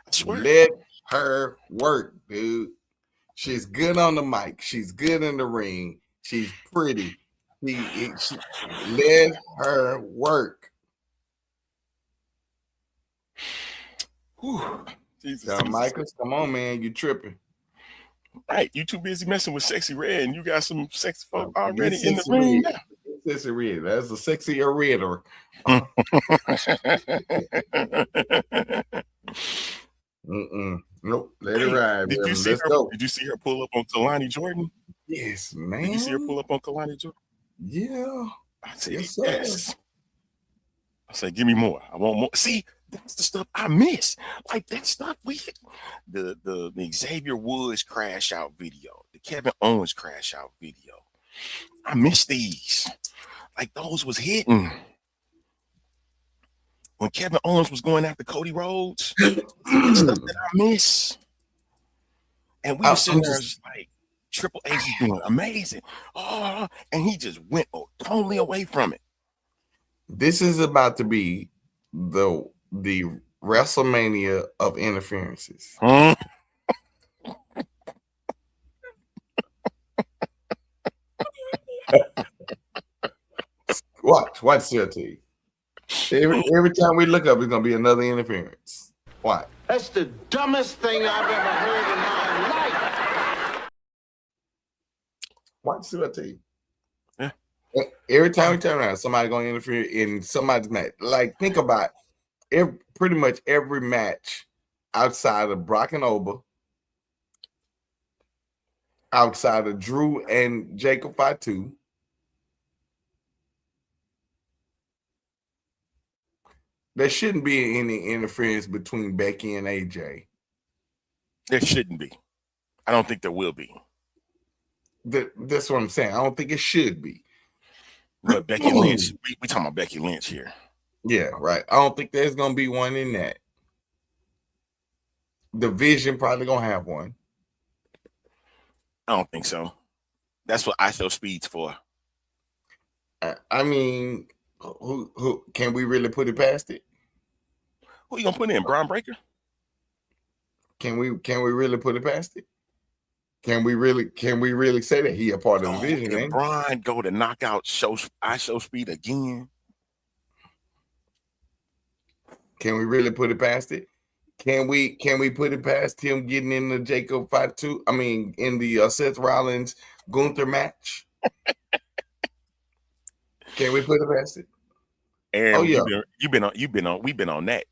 I swear. Let her work, dude. She's good on the mic. She's good in the ring. She's pretty. Let her work. Whew. Jesus. Michaels, come on, man. You tripping. Right. You too busy messing with Sexy Red and you got some sexy folk already in the ring now. Sexy Red. That's a sexier redder. Nope. Let it ride. Did you see her? Go. Did you see her pull up on Kalani Jordan? Yes, man. Did you see her pull up on Kalani Jordan? Yeah. I said, yes. I said, give me more. I want more. See, that's the stuff I miss. Like that stuff the Xavier Woods crash out video, the Kevin Owens crash out video. I miss these. Like those was hitting. When Kevin Owens was going after Cody Rhodes, that's stuff that I miss. And we were sitting there just like, Triple H is doing amazing. Oh, and he just went totally away from it. This is about to be the WrestleMania of interferences. Watch CRT. Every time we look up, it's gonna be another interference. Why? That's the dumbest thing I've ever heard in my life. Watch CRT. Yeah. Every time we turn around, somebody gonna interfere in somebody's match. Like, think about pretty much every match outside of Brock and Oba, outside of Drew and Jacob Fatu. There shouldn't be any interference between Becky and AJ. There shouldn't be. I don't think there will be. That's what I'm saying. I don't think it should be. But Becky Lynch, we talking about Becky Lynch here. Yeah, right. I don't think there's gonna be one in that. Division probably gonna have one. I don't think so. That's what ISO Speed's for. I mean, who can we really put it past it? Who you gonna put in? Braun Breaker? Can we really put it past it? Can we really say that he a part of the division? Can Braun go to knockout ISO Speed again? Can we really put it past it? Can we put it past him getting in the Jacob Fatu? I mean, in the Seth Rollins Gunther match? Can we put it past it? And we've been on that.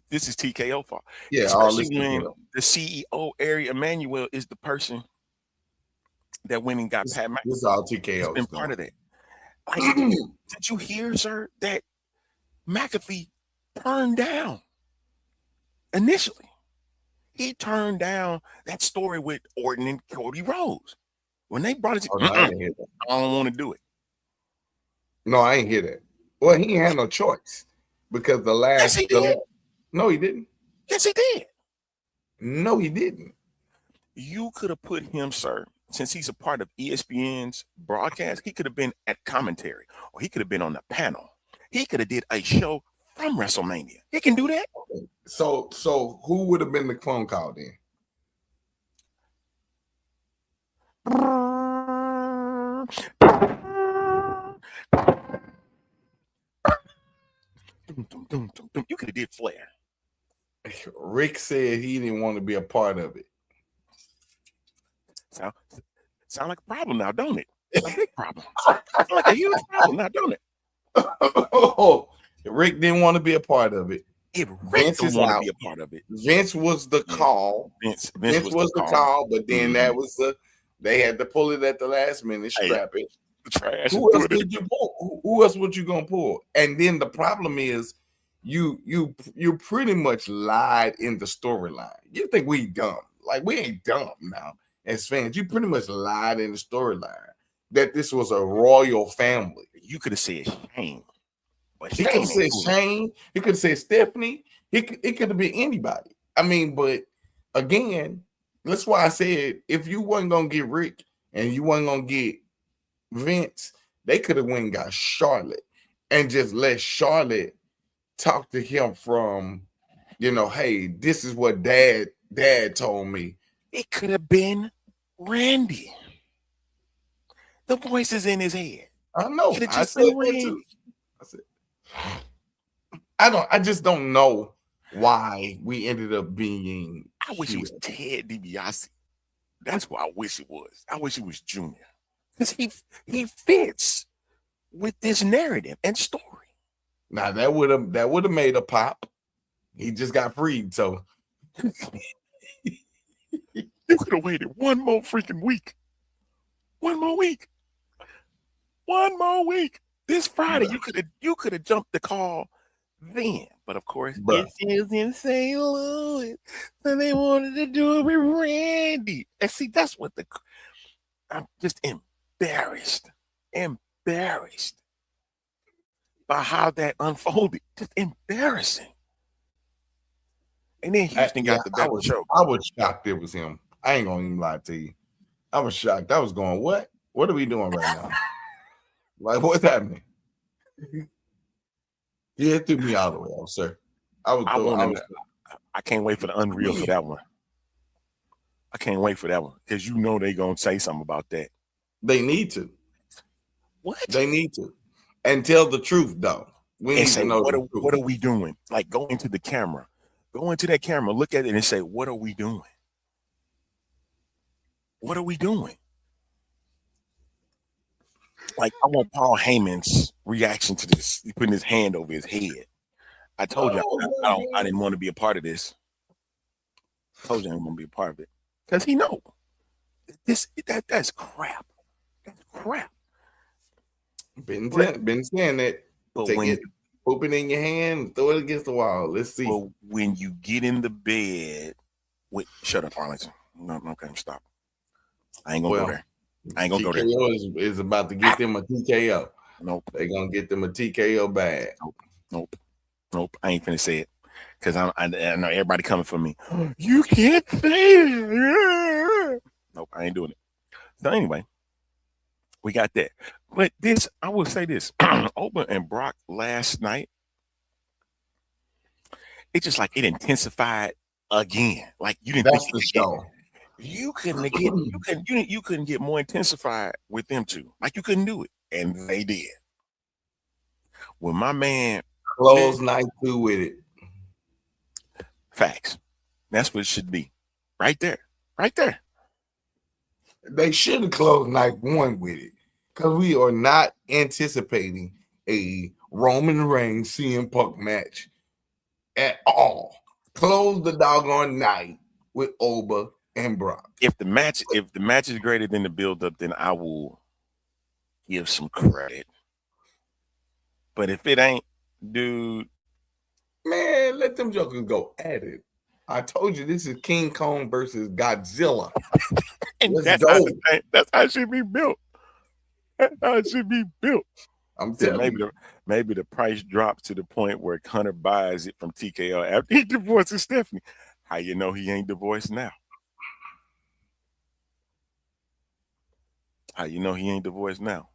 This is TKO fault. Yeah, especially when the CEO Ari Emanuel is the person that went and got Pat McAfee. This is all TKO. It's been part of that. Like, did you hear, sir, that McAfee turned down initially? He turned down that story with Orton and Cody Rhodes. When they brought it to I don't want to do it. No, I ain't hear that. Well, he ain't had no choice because the last. Yes, he did. No, he didn't. Yes, he did. No, he didn't. You could have put him, sir, since he's a part of ESPN's broadcast, he could have been at commentary, or he could have been on the panel. He could have did a show from WrestleMania. He can do that. So who would have been the phone call then? You could have did Flair. Rick said he didn't want to be a part of it. Sound like a problem now, don't it? A big problem. Sound like a huge problem now, don't it? Rick didn't want to be a part of it. If Rick didn't want to be a part of it, Vince was the call. Vince was the call, but then that was they had to pull it at the last minute, scrap it. Trash. Who else did you pull? Who else would you gonna pull? And then the problem is you pretty much lied in the storyline. You think we dumb. Like, we ain't dumb now as fans. You pretty much lied in the storyline that this was a royal family. You could have said Shane. But He could have said Shane. He could have said Stephanie. It could have been anybody. I mean, but again, that's why I said if you wasn't gonna get Rick and you wasn't gonna get Vince, they could have went and got Charlotte and just let Charlotte talk to him from, hey, this is what dad told me. It could have been Randy. The voice is in his head. I know. I said that too. I just don't know why we ended up being. I wish it was Ted DiBiase. That's what I wish it was. I wish it was Junior, because he fits with this narrative and story. Now that would have made a pop. He just got freed, so you could have waited one more freaking week. One more week. This Friday, you could have jumped the call then, but of course, it is in St. Louis, so they wanted to do it with Randy. And see, that's what I'm just embarrassed by how that unfolded. Just embarrassing. And then Houston got the better show. I was shocked it was him. I ain't gonna even lie to you. I was shocked. I was going, what? What are we doing right now? Like, what's happening? Yeah, it threw me all the way out, sir. I can't wait for the Unreal for that one. I can't wait for that one, because they're gonna say something about that. They need to. What? They need to. And tell the truth, though. We need to know what are we doing? Like, go into the camera. Go into that camera, look at it, and say, what are we doing? What are we doing? Like, I want Paul Heyman's reaction to this. He putting his hand over his head. I told you I didn't want to be a part of this. I told you I didn't want to be a part of it. Because he know. That's crap. That's crap. Been saying that. But Take it, poop it in your hand, throw it against the wall. Let's see. Well, when you get in the bed with shut up, Arlington. No, okay, stop. I ain't gonna go there. I ain't gonna go there. TKO is about to get them a TKO. Nope. They're gonna get them a TKO bag. Nope. I ain't finna say it. Because I know everybody coming for me. You can't say it. Nope, I ain't doing it. So anyway, we got that. But I will say this. Oba and Brock last night, it's just like it intensified again. Like, you didn't That's think the show. You couldn't get more intensified with them two. Like, you couldn't do it. And they did. When my man close night 2 with it. Facts. That's what it should be. Right there. Right there. They should have closed night 1 with it. Because we are not anticipating a Roman Reigns CM Punk match at all. Close the doggone night with Oba and Brock. If the match is greater than the build-up, then I will give some credit. But if it ain't, dude, man, let them jokers go at it. I told you this is King Kong versus Godzilla. And that's how it should be built. That's how it should be built. I'm telling you. Maybe the price drops to the point where Hunter buys it from TKO after he divorces Stephanie. How you know he ain't divorced now? How you know he ain't divorced now?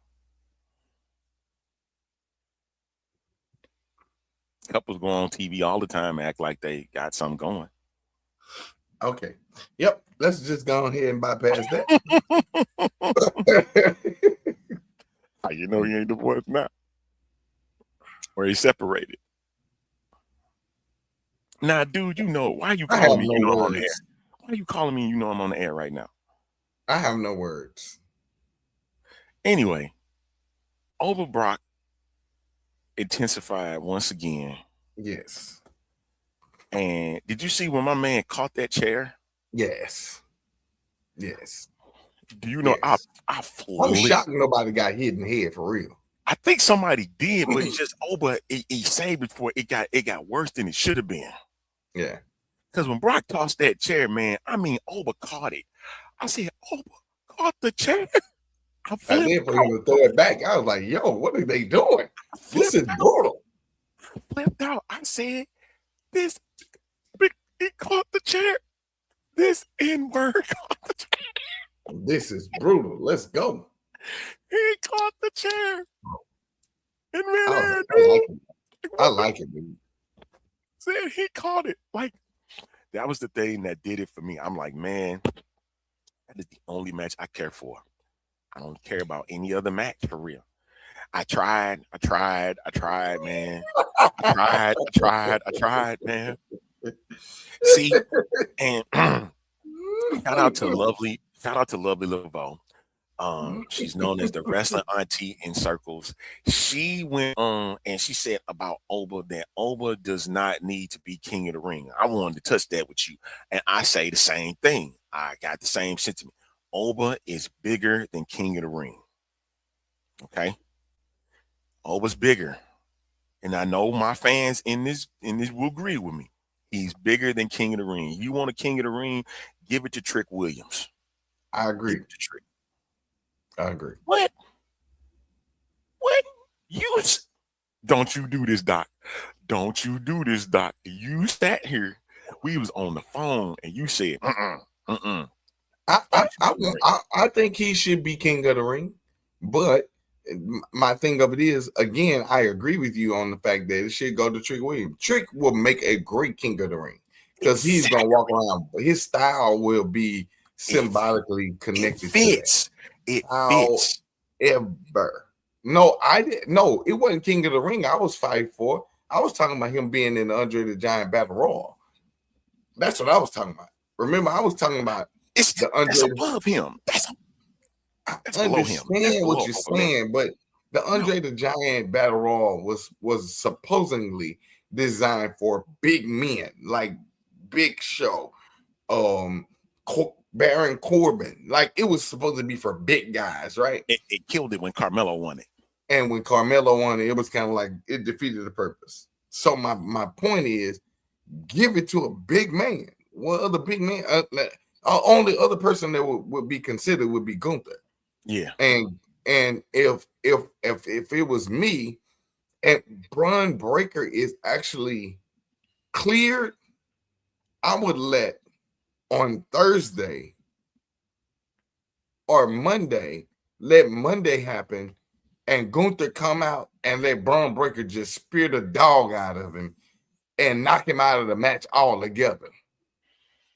Couples go on TV all the time, act like they got something going. Okay. Yep. Let's just go ahead and bypass that. How you know he ain't divorced now? Or he separated. Now, dude, you know, why you I calling have me? no You know I'm on the air. words. Why you calling me? You know I'm on the air right now. I have no words. Anyway, over Brock intensified once again. Yes. And did you see when my man caught that chair? Yes. Yes. Do you know Yes. I I'm flipped. shocked nobody got hit in the head for real. I think somebody did, but it's just Oba. He saved it before it got worse than it should have been. Yeah. Because when Brock tossed that chair, man, I mean Oba caught it. I said, Oba caught the chair. I I flipped did for him to throw it back. I was like, yo, what are they doing? This is brutal. flipped out. I said, he caught the chair. This N-word caught the chair. This is brutal. Let's go. He caught the chair. And I like it, dude. Said he caught it. Like, that was the thing that did it for me. I'm like, man, that is the only match I care for. I don't care about any other match for real. I tried, man. I tried, man. See, and shout out to lovely Laveau. She's known as the wrestling auntie in circles. She went on and she said about Oba that Oba does not need to be king of the ring. I wanted to touch that with you. And I say the same thing. I got the same sentiment. Oba is bigger than king of the ring. Okay. Oba's bigger. And I know my fans in this will agree with me. He's bigger than king of the ring. You want a king of the ring, give it to Trick Williams. I agree. Give it to Trick. I agree. What? Don't you do this, Doc. Don't you do this, Doc. You sat here. We was on the phone and you said, I think he should be king of the ring, but my thing of it is, again, I agree with you on the fact that it should go to Trick Williams. Trick will make a great king of the ring because he's gonna walk around. His style will be symbolically connected. It fits. Ever. No, I didn't. No, it wasn't king of the ring. I was fighting for. I was talking about him being in the Andre the Giant Battle Royal. That's what I was talking about. Remember, I was talking about the Andre. That's above him. I understand what you're saying, but the Andre the Giant Battle Royal was supposedly designed for big men, like Big Show, Baron Corbin. Like it was supposed to be for big guys, right? It killed it when Carmelo won it. And when Carmelo won it, it was kind of like it defeated the purpose. So my point is, give it to a big man. What other big man? Only other person that would be considered would be Gunther. Yeah. And if it was me, and Braun Breaker is actually cleared, I would let on Thursday or Monday, let Monday happen, and Gunther come out and let Braun Breaker just spear the dog out of him and knock him out of the match altogether.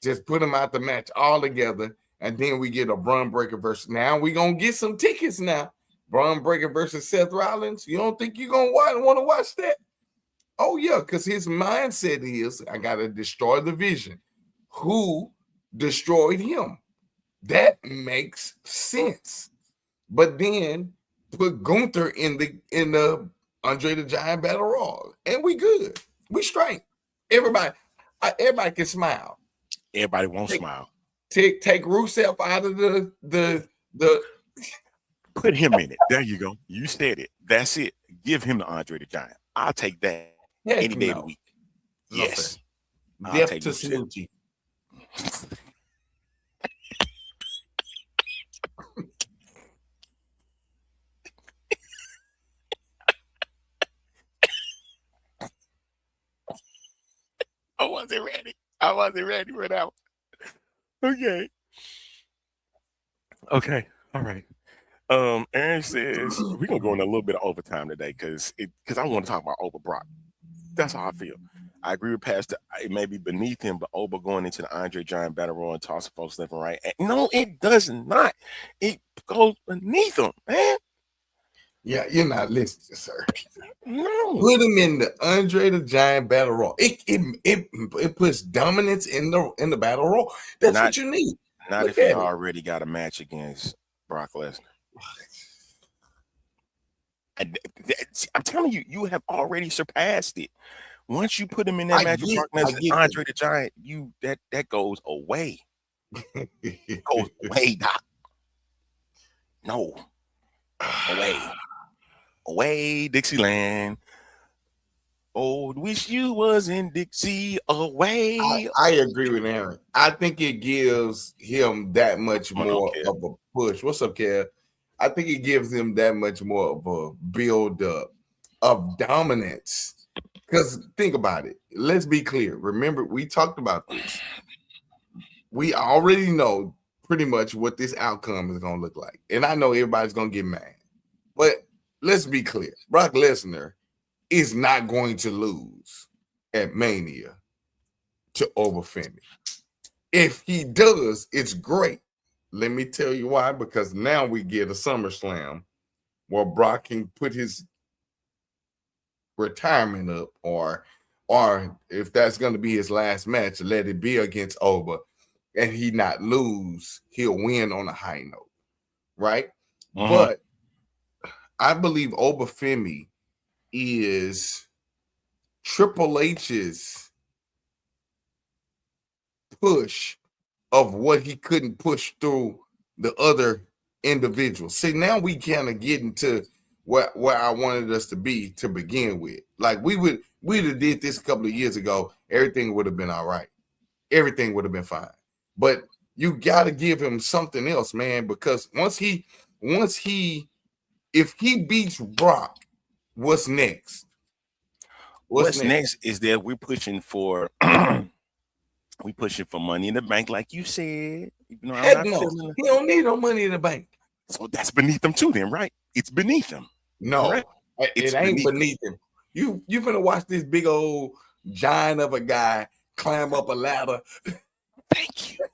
Just put him out the match altogether. And then we get a Braun Breaker versus. Now we're going to get some tickets now. Braun Breaker versus Seth Rollins. You don't think you're going to want to watch that? Oh, yeah, because his mindset is, I got to destroy the Vision. Who destroyed him? That makes sense. But then put Gunther in the Andre the Giant Battle Royal. And we good. We straight. Everybody can smile. Everybody won't smile. Take Rusev out of the put him in it. There you go. You said it. That's it. Give him the Andre the Giant. I'll take that any day of the week. Yes. Death to Snoochie. I wasn't ready for that one. Okay. All right. Aaron says we're gonna go in a little bit of overtime today because I want to talk about Oba Brock. That's how I feel. I agree with Pastor. It may be beneath him, but Oba going into the Andre Giant Battle Royal and tossing folks left and right. And no, it does not. It goes beneath him, man. Yeah, you're not listening, sir. No. Put him in the Andre the Giant Battle Royal. It puts dominance in the Battle Royal. That's what you need. Not if he already got a match against Brock Lesnar. I'm telling you, you have already surpassed it. Once you put him in that match with Brock Lesnar, Andre the Giant, that goes away. It goes away, Doc. No. Away, Dixieland. Oh, wish you was in Dixie. Away. I agree with Aaron. I think it gives him that much more of a push. What's up, Kev? I think it gives him that much more of a build up of dominance. Because think about it. Let's be clear. Remember, we talked about this. We already know pretty much what this outcome is going to look like. And I know everybody's going to get mad. But let's be clear. Brock Lesnar is not going to lose at Mania to Femi. If he does, it's great. Let me tell you why. Because now we get a SummerSlam where Brock can put his retirement up, or if that's going to be his last match, let it be against Oba, and he not lose. He'll win on a high note, right? But I believe Femi is Triple H's push of what he couldn't push through the other individuals. See, now we kind of get into where I wanted us to be to begin with. Like we'd have did this a couple of years ago, everything would have been all right. Everything would have been fine. But you got to give him something else, man, because if he beats Brock, what's next? What's next is that we're pushing for Money in the Bank, like you said. You know, he don't need no Money in the Bank. So that's beneath him too, then, right? It's beneath him. No, right? It ain't beneath him. You gonna watch this big old giant of a guy climb up a ladder. Thank you.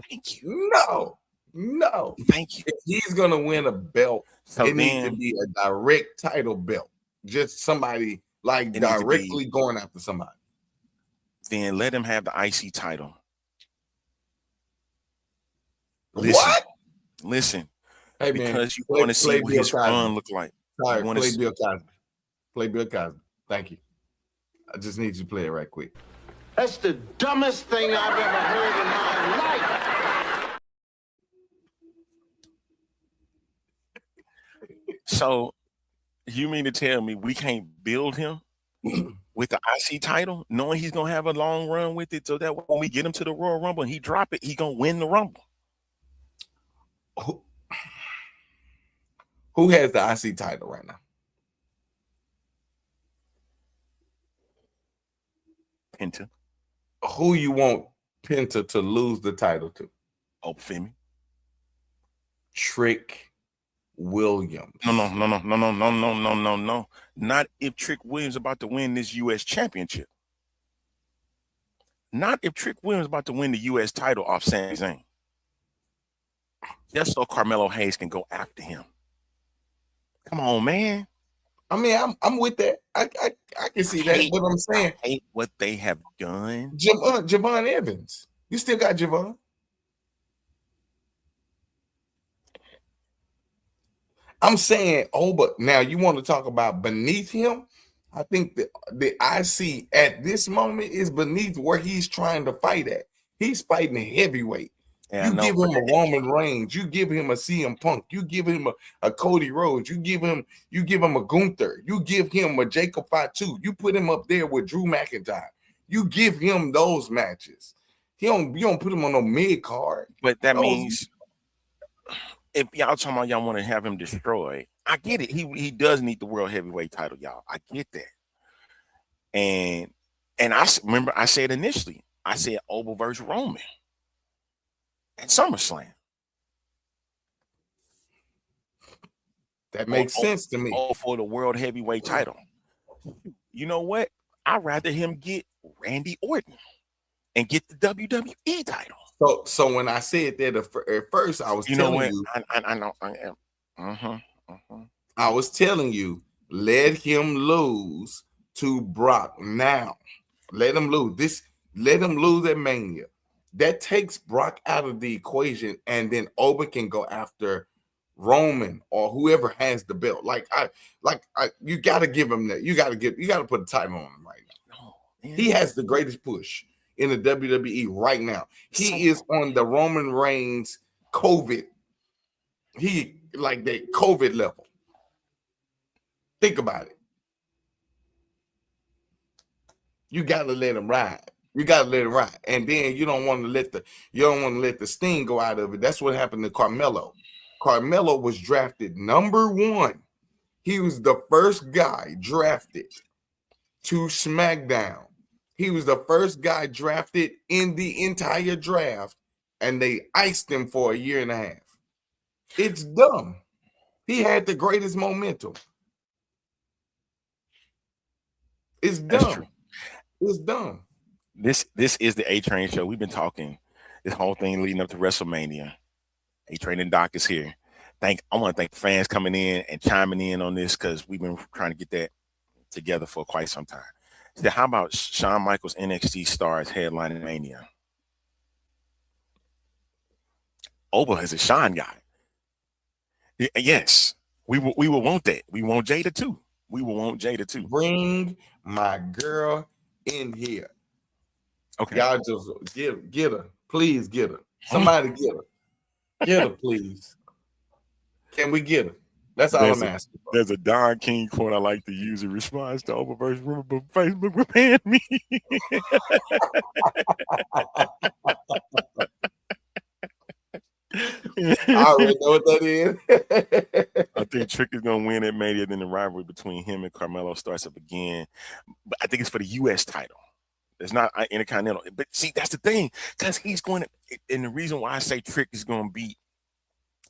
Thank you. No. Thank you. If he's gonna win a belt, it needs to be a direct title belt. Just somebody like directly going after somebody. Then let him have the IC title. Listen. Hey, because you want to see what his run look like. Sorry, play Bill Cosby. Play Bill Cosby. Thank you. I just need you to play it right quick. That's the dumbest thing I've ever heard in my life. So, you mean to tell me we can't build him with the IC title, knowing he's gonna have a long run with it, so that when we get him to the Royal Rumble and he drop it, he gonna win the Rumble? Who has the IC title right now? Penta. Who you want Penta to lose the title to? Femi. Trick Williams. No. Not if Trick Williams about to win this U.S. championship. Not if Trick Williams about to win the U.S. title off Sami Zayn. Just so Carmelo Hayes can go after him. Come on, man. I mean, I'm with that. I can see that. What I'm saying, I hate what they have done. Javon Evans. You still got Javon. I'm saying, but now you want to talk about beneath him? I think the IC at this moment is beneath where he's trying to fight at. He's fighting a heavyweight. Yeah, give him a Roman Reigns, you give him a CM Punk, you give him a Cody Rhodes, you give him a Gunther, you give him a Jacob Fatu, you put him up there with Drew McIntyre, you give him those matches. You don't put him on no mid card. But that means if y'all talking about y'all want to have him destroyed, I get it. He does need the world heavyweight title, y'all. I get that. And I remember I said initially, I said Oba versus Roman at SummerSlam. That makes sense to me. All for the world heavyweight title. You know what? I'd rather him get Randy Orton and get the WWE title. So when I said that at first, I was telling you. I know. I am. I was telling you, let him lose to Brock now. Let him lose. Let him lose at Mania. That takes Brock out of the equation, and then Oba can go after Roman or whoever has the belt. You got to give him that. You got to put a title on him right now. No, he has the greatest push in the WWE right now. He is on the Roman Reigns COVID. He like that COVID level. Think about it. You got to let him ride. You got to let it ride, and then you don't want to let the sting go out of it. That's what happened to Carmelo. Carmelo was drafted number 1. He was the first guy drafted to SmackDown. He was the first guy drafted in the entire draft, and they iced him for a year and a half. It's dumb. He had the greatest momentum. It's dumb. It's dumb. This is the A-Train show. We've been talking this whole thing leading up to WrestleMania. A-Train and Doc is here. I want to thank the fans coming in and chiming in on this because we've been trying to get that together for quite some time. So how about Shawn Michaels NXT stars headlining Mania? Oba is a Shawn guy. Yes, we will want that. We want Jada too. We will want Jada too. Bring my girl in here. Okay. Y'all just get her. Please get her. Somebody get her. Get her, please. Can we get her? That's all I'm asking for. There's a Don King quote I like to use in response to Oververse Rumor, but Facebook will ban me. I already know what that is. I think Trick is going to win at Mania. Then the rivalry between him and Carmelo starts up again. But I think it's for the U.S. title. It's not Intercontinental. But see, that's the thing. Because he's going to, and the reason why I say Trick is going to beat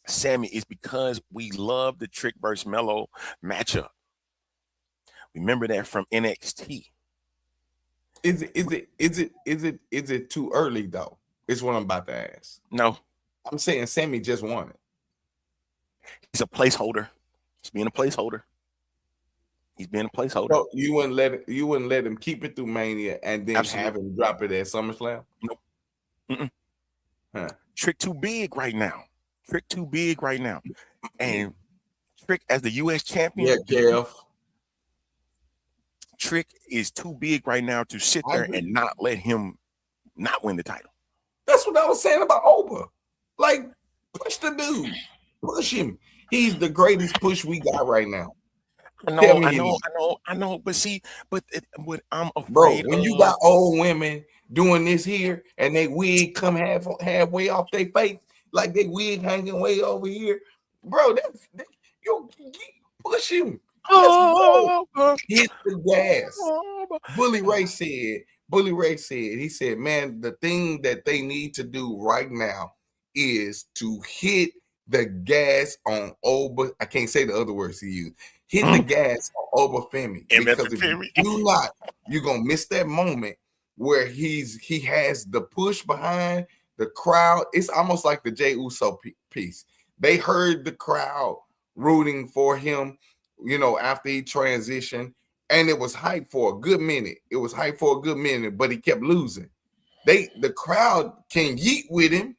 Sammy is because we love the Trick versus Melo matchup. Remember that from NXT. Is it too early though? Is what I'm about to ask. No. I'm saying Sammy just won it. He's a placeholder. He's being a placeholder. He's being a placeholder. So you wouldn't let him keep it through Mania and then have him drop it at SummerSlam? Nope. Huh. Trick too big right now. Trick too big right now. And Trick as the U.S. champion. Yeah, Kev. Trick is too big right now to sit there and not let him not win the title. That's what I was saying about Oba. Like, push the dude. Push him. He's the greatest push we got right now. I know. But see, what I'm afraid when you got old women doing this here and they wig come halfway off their face, like they wig hanging way over here, bro, you push him. Hit the gas. Bully Ray said, he said, man, the thing that they need to do right now is to hit the gas on Oba. I can't say the other words he used. Hit the gas on Oba Femi. Because if you do not, you're gonna miss that moment where he has the push behind the crowd. It's almost like the Jey Uso piece. They heard the crowd rooting for him, after he transitioned, and it was hype for a good minute. But he kept losing. The crowd can yeet with him.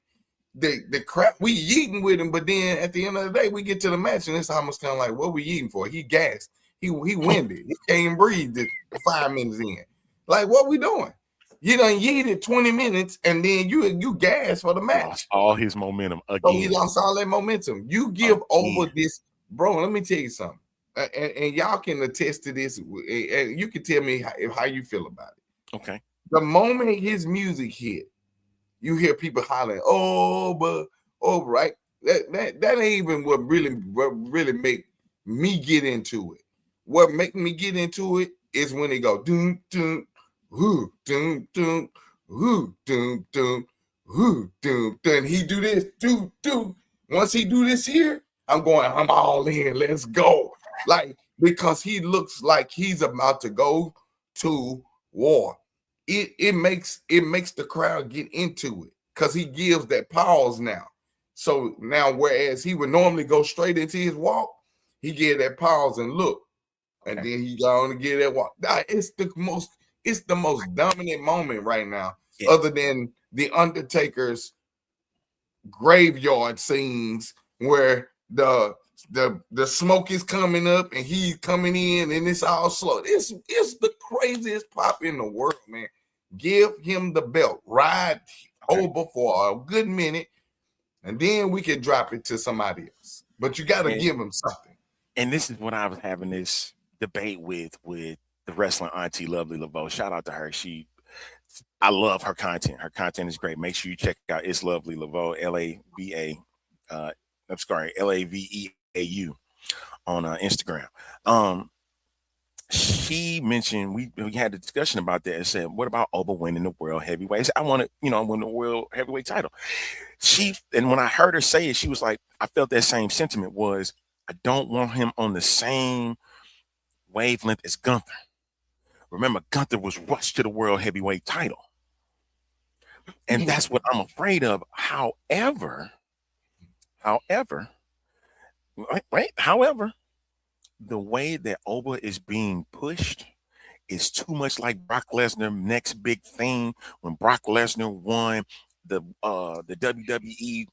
The crap we eating with him, but then at the end of the day, we get to the match, and it's almost kind of like, what we eating for? He gassed, he winded, he can't even breathe 5 minutes in. Like, what we doing? You done yeeted 20 minutes, and then you gas for the match. Lost all his momentum again. So he lost all that momentum. You give over this, bro. Let me tell you something, and y'all can attest to this. You can tell me how you feel about it. Okay. The moment his music hit, you hear people hollering, right? That ain't even what really make me get into it. What make me get into it is when they go doom doom, whoo doom doom, whoo doom doom, whoo doom. Then he do this, doom doom. Once he do this here, I'm all in. Let's go. Like, because he looks like he's about to go to war. It makes the crowd get into it because he gives that pause now. So now, whereas he would normally go straight into his walk, he gave that pause and look, and then he got on to get that walk. It's the most dominant moment right now, other than the Undertaker's graveyard scenes where the smoke is coming up and he's coming in and it's all slow. It's the craziest pop in the world, man. Give him the belt, ride over for a good minute, and then we can drop it to somebody else. But you got to give him something. And this is what I was having this debate with the wrestling auntie, Lovely Laveau. Shout out to her. I love her content. Her content is great. Make sure you check out It's Lovely Laveau, LAVEAU on Instagram. She mentioned we had a discussion about that and said, what about Oba winning the world heavyweight? I said, I want to, win the world heavyweight title. And when I heard her say it, she was like, I felt that same sentiment was, I don't want him on the same wavelength as Gunther. Remember, Gunther was rushed to the world heavyweight title. And that's what I'm afraid of. However, the way that Oba is being pushed is too much like Brock Lesnar next big thing. When Brock Lesnar won the WWE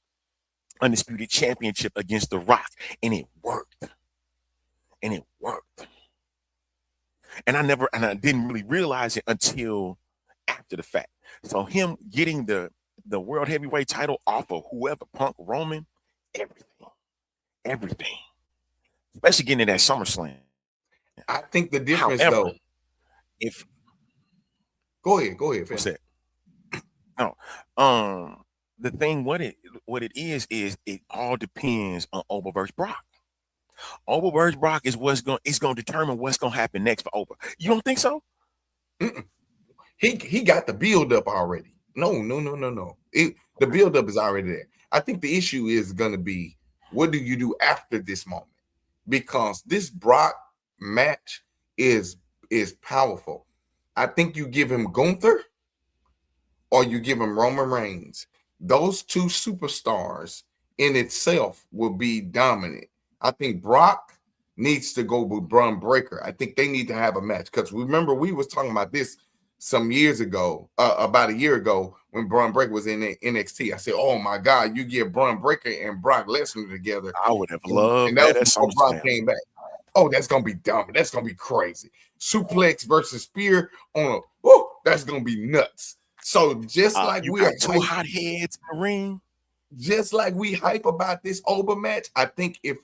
Undisputed Championship against The Rock, and it worked. And I didn't really realize it until after the fact. So him getting the world heavyweight title off of whoever, Punk, Roman, everything. Especially getting in that SummerSlam. I think the difference, however, go ahead. What's that? No, the thing what it is it all depends on Oba versus Brock. Oba versus Brock is it's gonna determine what's gonna happen next for Oba. You don't think so? He got the build up already. No. The build up is already there. I think the issue is gonna be, what do you do after this moment? Because this Brock match is powerful. I think you give him Gunther or you give him Roman Reigns. Those two superstars in itself will be dominant. I think Brock needs to go with Braun Breaker. I think they need to have a match, because remember, we was talking about this some years ago, about a year ago, when Braun Breaker was in NXT. I said, oh my God, you get Braun Breaker and Brock Lesnar together. I would have loved and that was before Brock came back. Oh, that's gonna be dumb. That's gonna be crazy. Suplex versus spear that's gonna be nuts. So just like we are two hot heads in the ring, just like we hype about this Oba match, I think if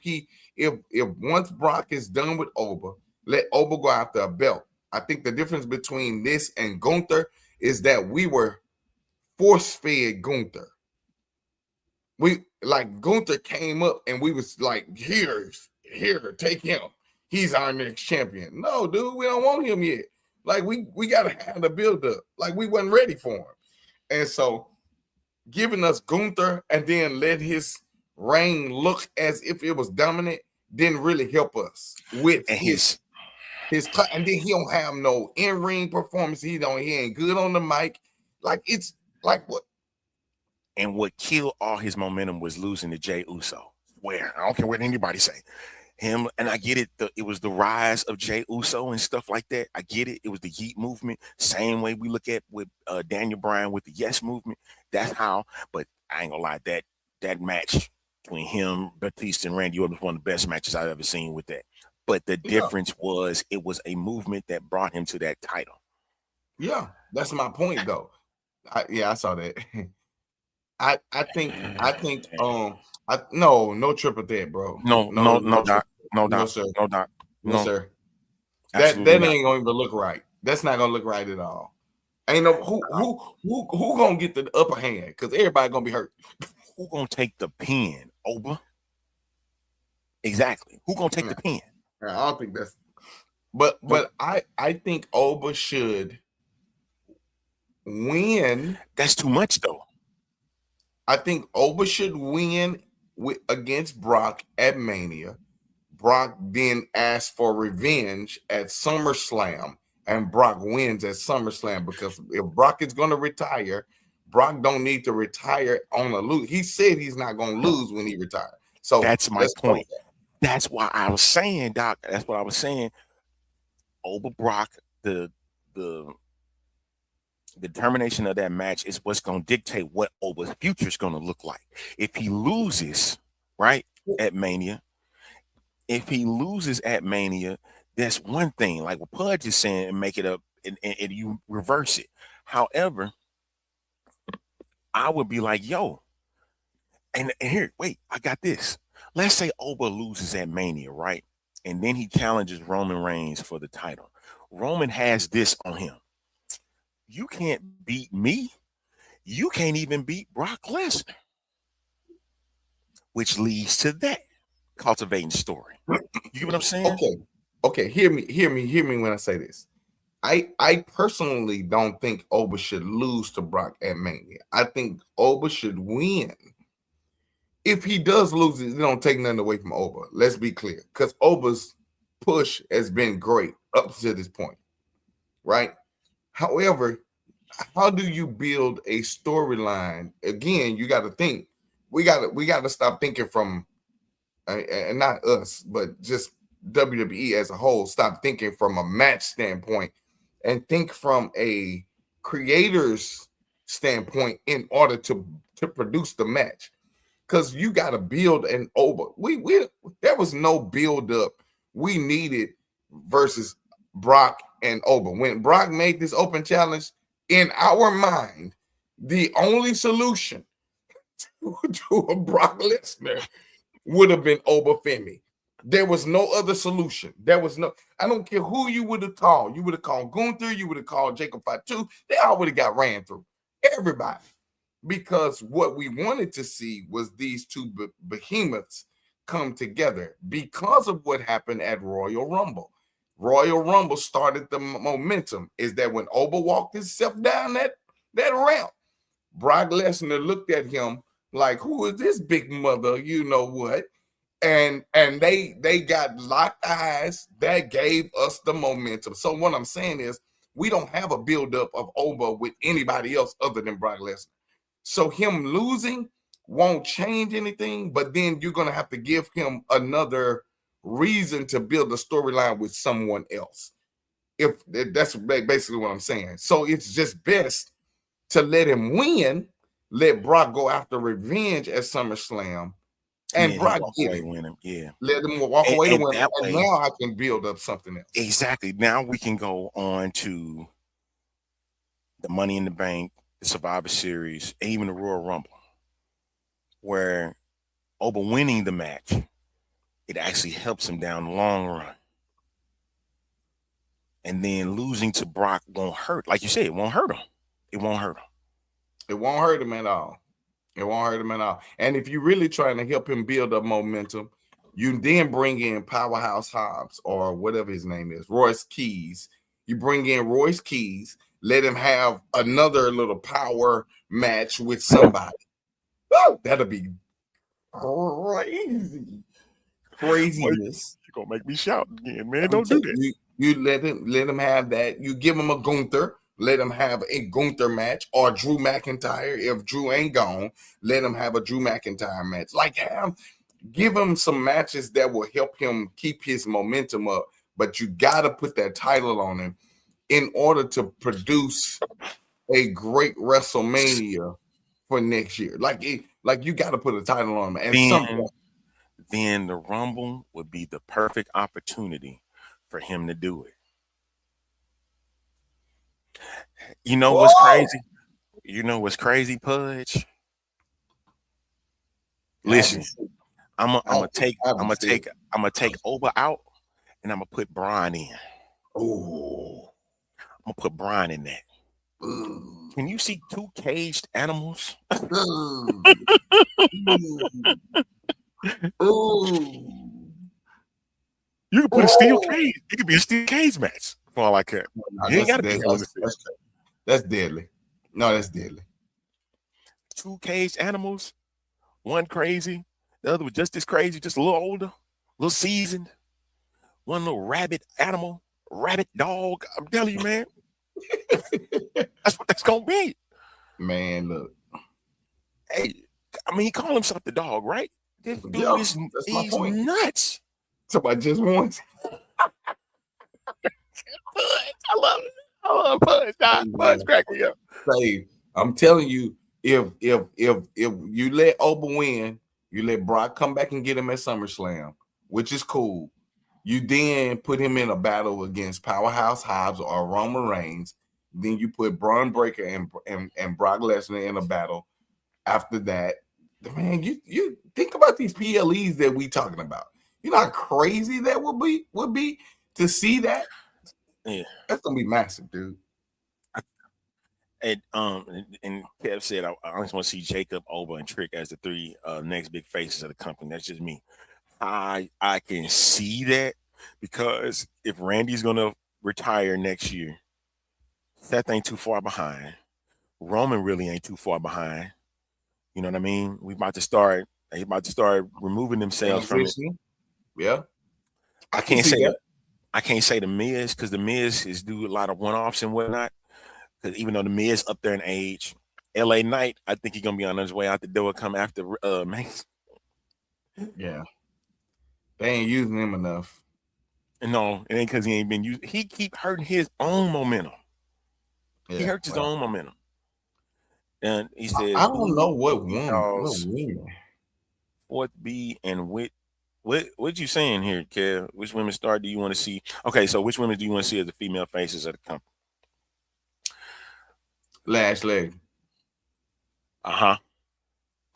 once Brock is done with Oba, let Oba go after a belt. I think the difference between this and Gunther is that we were force-fed Gunther. Gunther came up and we was like, here, take him. He's our next champion. No, dude, we don't want him yet. Like, we got to have the build-up. Like, we wasn't ready for him. And so giving us Gunther and then let his reign look as if it was dominant didn't really help us with his and then he don't have no in-ring performance. He ain't good on the mic. Like, it's like what? And what killed all his momentum was losing to Jey Uso. Where I don't care what anybody say. Him, and I get it. It was the rise of Jey Uso and stuff like that. I get it. It was the Yeet movement. Same way we look at with Daniel Bryan with the Yes movement. That's how. But I ain't gonna lie, that match between him, Batista, and Randy Orton was one of the best matches I've ever seen with that. But the difference was it was a movement that brought him to that title. Yeah, that's my point, though. I saw that. I think no triple threat, bro. No, doc. No, sir. No, sir. That ain't gonna even look right. That's not gonna look right at all. Ain't no who gonna get the upper hand, because everybody gonna be hurt. Who gonna take the pin? Oba? Exactly. Who gonna take the pin? I don't think that's. But I think Oba should win. That's too much, though. I think Oba should win against Brock at Mania. Brock then asked for revenge at SummerSlam, and Brock wins at SummerSlam because if Brock is going to retire, Brock don't need to retire on a lose. He said he's not going to lose when he retires. So that's my point. That's why I was saying, Doc. That's what I was saying. Over Brock, the determination of that match is what's going to dictate what Oba's future is going to look like. If he loses, right, at Mania, that's one thing. Like what Pudge is saying, and make it up, and you reverse it. However, I would be like, yo, and here, wait, I got this. Let's say Oba loses at Mania, right? And then he challenges Roman Reigns for the title. Roman has this on him. You can't beat me. You can't even beat Brock Lesnar. Which leads to that cultivating story. You get what I'm saying? Okay. Hear me when I say this. I personally don't think Oba should lose to Brock at Mania. I think Oba should win. If he does lose it don't take nothing away from Oba. Let's be clear. Because Oba's push has been great up to this point. Right? However, how do you build a storyline? Again, you got to think. We got to stop thinking from, and not us, but just WWE as a whole. Stop thinking from a match standpoint and think from a creator's standpoint in order to produce the match. Because you got to build an Oba. There was no build up we needed versus Brock and Oba. When Brock made this open challenge, in our mind, the only solution to a Brock Lesnar would have been Oba Femi. There was no other solution. I don't care who you would have called. You would have called Gunther. You would have called Jacob Fatu. They all would have got ran through. Everybody. Because what we wanted to see was these two behemoths come together because of what happened at Royal Rumble. Royal Rumble started the momentum. Is that when Oba walked himself down that ramp, Brock Lesnar looked at him like, who is this big mother? You know what? And they got locked eyes. That gave us the momentum. So what I'm saying is we don't have a buildup of Oba with anybody else other than Brock Lesnar. So him losing won't change anything, but then you're going to have to give him another reason to build a storyline with someone else. If that's basically what I'm saying. So it's just best to let him win, let Brock go after revenge at SummerSlam, and Brock get it. Win him. Yeah. Let him walk away to win. And now I can build up something else. Exactly. Now we can go on to the Money in the Bank, the Survivor Series, and even the Royal Rumble, where Oba winning the match, it actually helps him down the long run. And then losing to Brock won't hurt. Like you said, it won't hurt him. It won't hurt him. It won't hurt him at all. It won't hurt him at all. And if you're really trying to help him build up momentum, you then bring in Powerhouse Hobbs or whatever his name is, Royce Keys. You bring in Royce Keys, let him have another little power match with somebody. Oh, that'll be crazy. Craziness. You're gonna make me shout again, man. Don't do that. You let him have that. You give him a Gunther. Let him have a Gunther match, or Drew McIntyre. If Drew ain't gone, let him have a Drew McIntyre match. Like, give him some matches that will help him keep his momentum up. But you got to put that title on him in order to produce a great WrestleMania for next year. Like you got to put a title on him. Then the Rumble would be the perfect opportunity for him to do it. You know what's crazy? You know what's crazy, Pudge? Listen, I'm gonna take Oba out, and I'm gonna put Brian in. Oh, I'm gonna put Brian in that. Can you see two caged animals? You can put a steel cage. It could be a steel cage match for all I care. You ain't gotta be that's deadly. No, that's deadly. Two caged animals, one crazy, The other was just as crazy, just a little older, a little seasoned. One little rabbit animal, rabbit dog. I'm telling you, man. That's what that's gonna be. Man, look. Hey, I mean, he called himself the dog, right? This dude Yeah, is that's my he's point. nuts. Somebody just once. I love it. I love Pudge. Pudge crack me up. Say, I'm telling you, if you let Oba win, you let Brock come back and get him at SummerSlam, which is cool. You then put him in a battle against Powerhouse Hobbs or Roman Reigns. Then you put Braun Breaker and Brock Lesnar in a battle. After that, man, you think about these PLEs that we talking about. You know how crazy that would be to see that. Yeah, that's gonna be massive, dude. And Kev said I just want to see Jacob, Oba, and Trick as the three next big faces of the company. That's just me. I can see that because if Randy's gonna retire next year, Seth ain't too far behind. Roman really ain't too far behind. You know what I mean? They about to start removing themselves from it. Yeah. I can't say the Miz because the Miz is do a lot of one-offs and whatnot. Because even though the Miz up there in age, LA Knight, I think he's gonna be on his way out the door come after Mace. Yeah. They ain't using him enough. No, it ain't because he ain't been used. He keep hurting his own momentum. Yeah, he hurts his own momentum. And he says, I don't know what women. Fourth B and what you saying here, Kev? Which women star do you want to see? Okay, so which women do you want to see as the female faces of the company? Lashley. I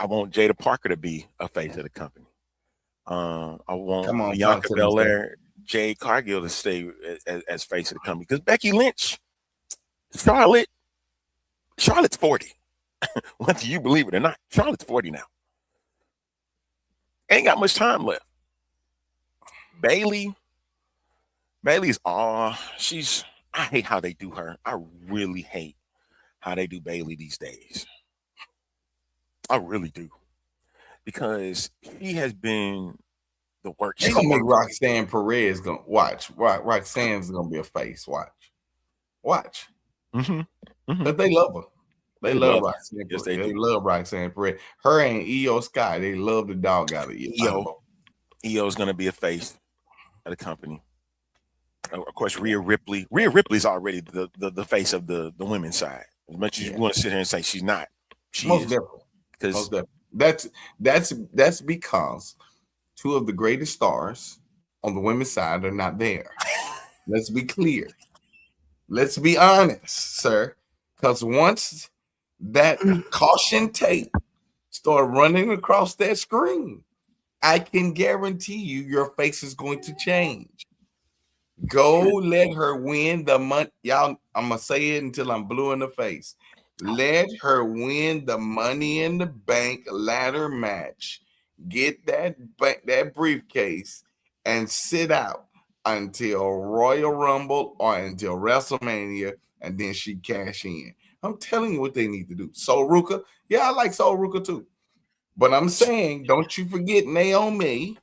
want Jada Parker to be a face of the company. I want Bianca Belair, Jade Cargill to stay as face of the company because Becky Lynch, Charlotte's 40. Whether you believe it or not, Charlotte's 40 now. Ain't got much time left. Bayley's I hate how they do her. I really hate how they do Bayley these days. I really do. Because she has been the work. She's gonna make Roxanne Perez watch. Roxanne's gonna be a face. Watch. But they love her. They love Roxanne. Yes, they love Roxanne Perez. Her and Io Sky, they love the dog out of Io's gonna be a face of the company. Of course, Rhea Ripley. Rhea Ripley's already the face of the women's side. As much as you want to sit here and say she's not, she most is. Definitely. Because that's because two of the greatest stars on the women's side are not there. Let's be clear. Let's be honest, sir. Because once that caution tape start running across that screen, I can guarantee you your face is going to change. Go let her win the money. Y'all, I'm going to say it until I'm blue in the face. Let her win the Money in the Bank ladder match. Get that briefcase and sit out until Royal Rumble or until WrestleMania, and then she cash in. I'm telling you what they need to do. Sol Ruka, yeah, I like Sol Ruka too. But I'm saying, don't you forget Naomi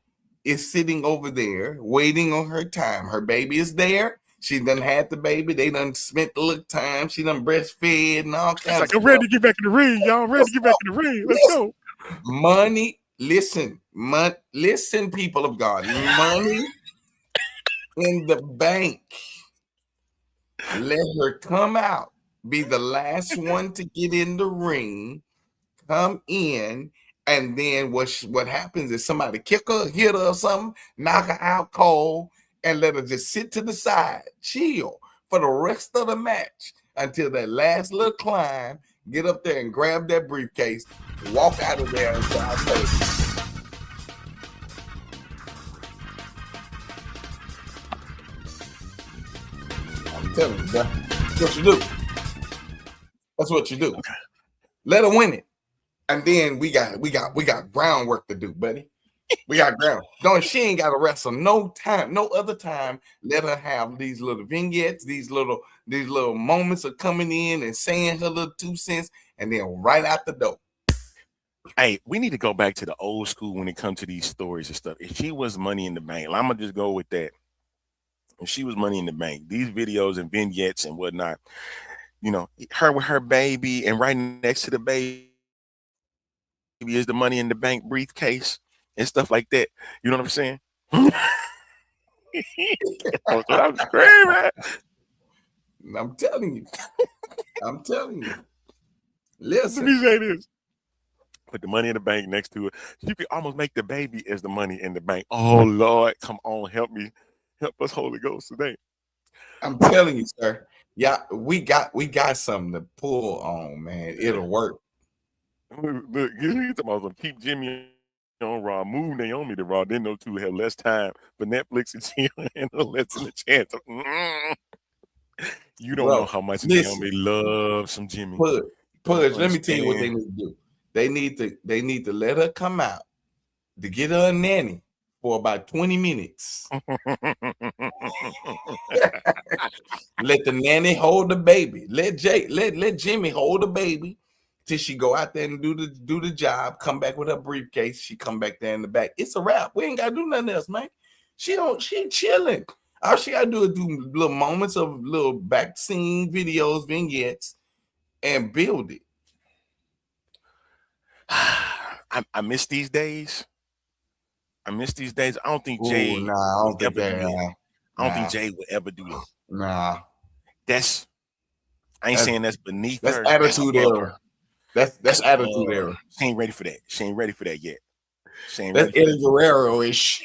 is sitting over there waiting on her time. Her baby is there. She done had the baby. They done spent the little time. She done breastfed and all kinds of stuff. I'm ready to get back in the ring, y'all. Ready to get back in the ring. Let's go. Money. Listen, people of God. Money in the bank. Let her come out. Be the last one to get in the ring. Come in. And then what happens is somebody kick her, hit her or something, knock her out cold, and let her just sit to the side, chill for the rest of the match until that last little climb, get up there and grab that briefcase, walk out of there and say, I'm telling you, bro. That's what you do. That's what you do. Let her win it. And then we got groundwork to do, buddy. We got ground. She ain't got to wrestle no other time. Let her have these little vignettes, these little moments of coming in and saying her little 2 cents, and then right out the door. Hey, we need to go back to the old school when it comes to these stories and stuff. If she was Money in the Bank, I'm gonna just go with that. If she was Money in the Bank, these videos and vignettes and whatnot, her with her baby, and right next to the baby is the Money in the Bank briefcase and stuff like that. You know what I'm saying? That's what I'm screaming. I'm telling you. I'm telling you. Let Listen. me say this. Put the Money in the Bank next to it. You could almost make the baby as the Money in the Bank. Oh Lord, come on, help me. Help us, Holy Ghost, today. I'm telling you, sir. Yeah, we got something to pull on, man. It'll work. Look, you talking about keep Jimmy on Raw, move Naomi to Raw. Then those two have less time for Netflix and chill and less in the chance of, You don't know Bro, how much listen. Naomi loves some Jimmy. Pudge, let me tell you what they need to do. They need to let her come out to get her a nanny for about 20 minutes. Let the nanny hold the baby. Let Jimmy hold the baby till she go out there and do the job. Come back with her briefcase. She come back there in the back. It's a wrap. We ain't gotta do nothing else, man. She chilling. All she gotta do is do little moments of little back scene videos, vignettes, and build it. I miss these days. I don't think Jay. Nah, I don't think that. I don't think Jay would ever do that. Nah, I ain't saying that's beneath that's her. attitude error. That's attitude error. She ain't ready for that. She ain't ready for that yet. That's Eddie Guerrero-ish.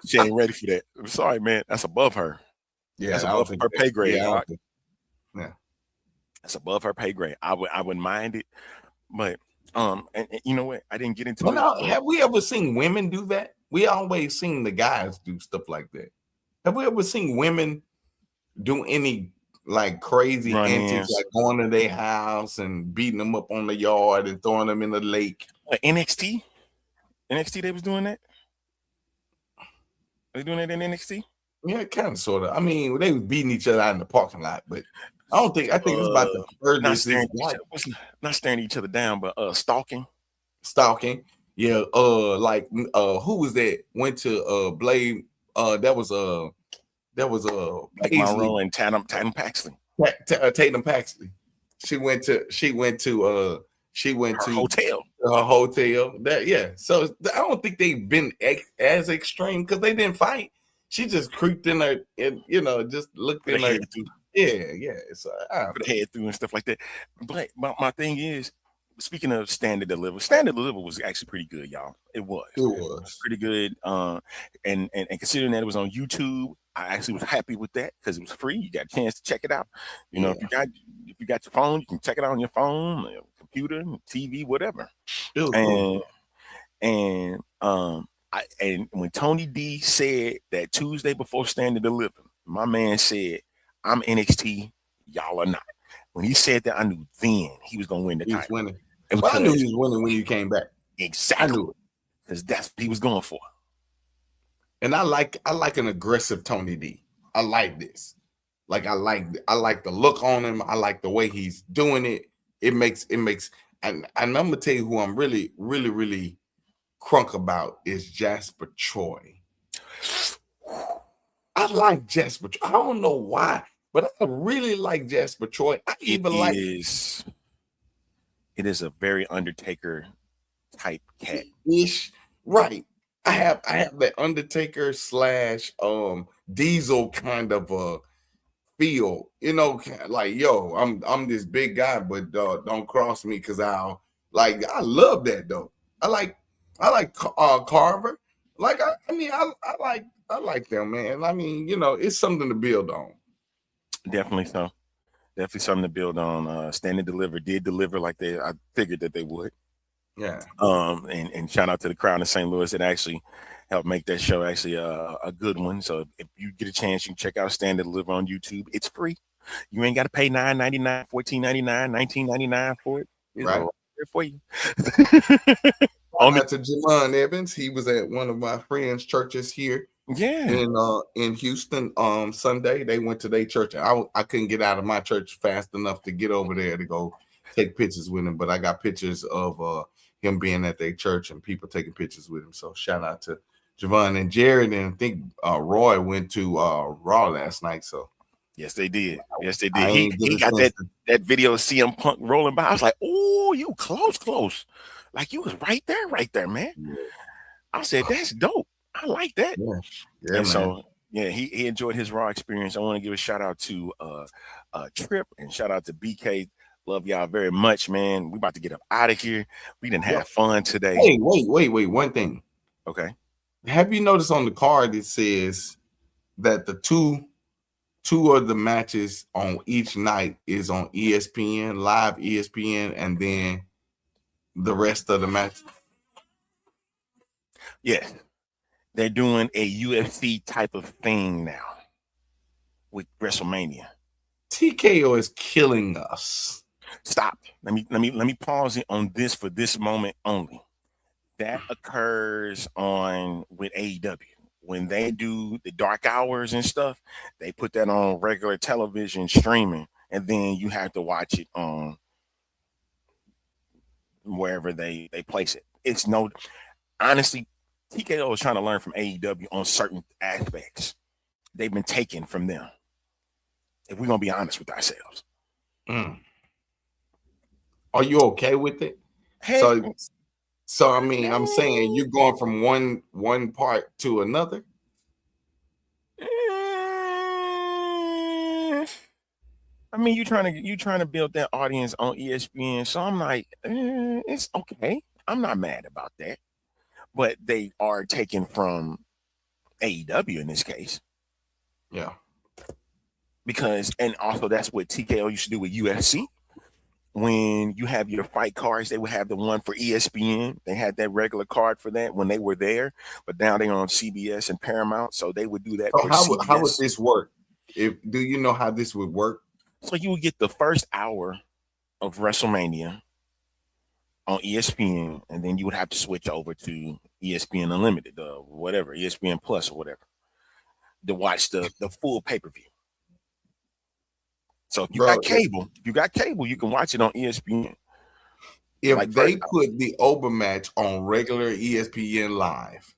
She ain't ready for that. I'm sorry, man. That's above her. Yeah, that's above her pay grade. Yeah, that's above her pay grade. I wouldn't mind it, but and you know what? I didn't get into it. Now, have we ever seen women do that? We always seen the guys do stuff like that. Have we ever seen women do any like crazy antics, like going to their house and beating them up on the yard and throwing them in the lake? NXT, they was doing that. They doing that in NXT? Yeah, kind of, sort of. I mean, they was beating each other out in the parking lot, but I think it's about the furthest. Not staring each other down, but stalking. Yeah. Like who was that? Went to Blade. That was Monroe and Tatum Paxley. Tatum Paxley. She went to hotel. Her hotel. That, yeah. So I don't think they've been as extreme because they didn't fight. She just creeped in there and just looked in there. Yeah. So put her head through and stuff like that. But my thing is, speaking of Standard Deliver was actually pretty good, y'all. It was pretty good. And considering that it was on YouTube, I actually was happy with that because it was free. You got a chance to check it out. You know, if you got your phone, you can check it out on your phone, your computer, TV, whatever. And when Tony D said that Tuesday before Standard Deliver, my man said, "I'm NXT, y'all are not." When he said that, I knew then he was gonna win the title. He was winning. Well, I knew he was winning when you came back. Exactly. I knew it because that's what he was going for. And I like an aggressive Tony D. I like this. Like I like the look on him. I like the way he's doing it. It makes. And I'm gonna tell you who I'm really, really, really crunk about is Jasper Troy. I like Jasper. I don't know why, but I really like Jasper Troy. It is a very Undertaker type cat. Ish. Right. I have that Undertaker / Diesel kind of a feel, like, yo, I'm this big guy, but don't cross me because I love that though. I like Carver. Like I like them, man. I mean, it's something to build on. Definitely so. Definitely something to build on. Standard Deliver did deliver like I figured that they would. Yeah. And shout out to the crowd in St. Louis that actually helped make that show actually a good one. So if you get a chance, you can check out Standard Deliver on YouTube. It's free. You ain't got to pay $9.99, $14.99, $19.99 for it. It's right there for you. Shout out to Jamon Evans. He was at one of my friends' churches here. Yeah. In Houston, Sunday they went to their church. I couldn't get out of my church fast enough to get over there to go take pictures with him, but I got pictures of him being at their church and people taking pictures with him. So shout out to Javon and Jared, and I think Roy went to Raw last night. So yes, they did. Yes, they I did. ain't get He a got chance that video of CM Punk rolling by. I was like, oh, you close. Like you was right there, man. Yeah. I said, that's dope. I like that. Yeah, And man. so yeah, he enjoyed his Raw experience. I want to give a shout out to Trip and shout out to BK. Love y'all very much, man. We about to get up out of here. We didn't have fun today. Hey, wait. One thing. Okay. Have you noticed on the card it says that the two of the matches on each night is on ESPN, live ESPN, and then the rest of the match? Yes. They're doing a UFC type of thing now with WrestleMania. TKO is killing us. Stop. Let me pause it on this for this moment only. That occurs on with AEW. When they do the dark hours and stuff, they put that on regular television streaming, and then you have to watch it on wherever they place it. It's no, honestly, TKO is trying to learn from AEW on certain aspects. They've been taken from them. If we're gonna be honest with ourselves. Are you okay with it? Hey, So I mean, I'm saying you're going from one part to another. I mean, you trying to build that audience on ESPN. So I'm like, it's okay. I'm not mad about that. But they are taken from AEW in this case. Yeah. Because, and also that's what TKO used to do with UFC. When you have your fight cards, they would have the one for ESPN. They had that regular card for that when they were there, but now they're on CBS and Paramount, so they would do that. So how would this work? Do you know how this would work? So you would get the first hour of WrestleMania on ESPN, and then you would have to switch over to ESPN Unlimited, whatever, ESPN Plus or whatever, to watch the full pay-per-view. So if you got cable, you can watch it on ESPN. If like they put the Oba match on regular ESPN Live,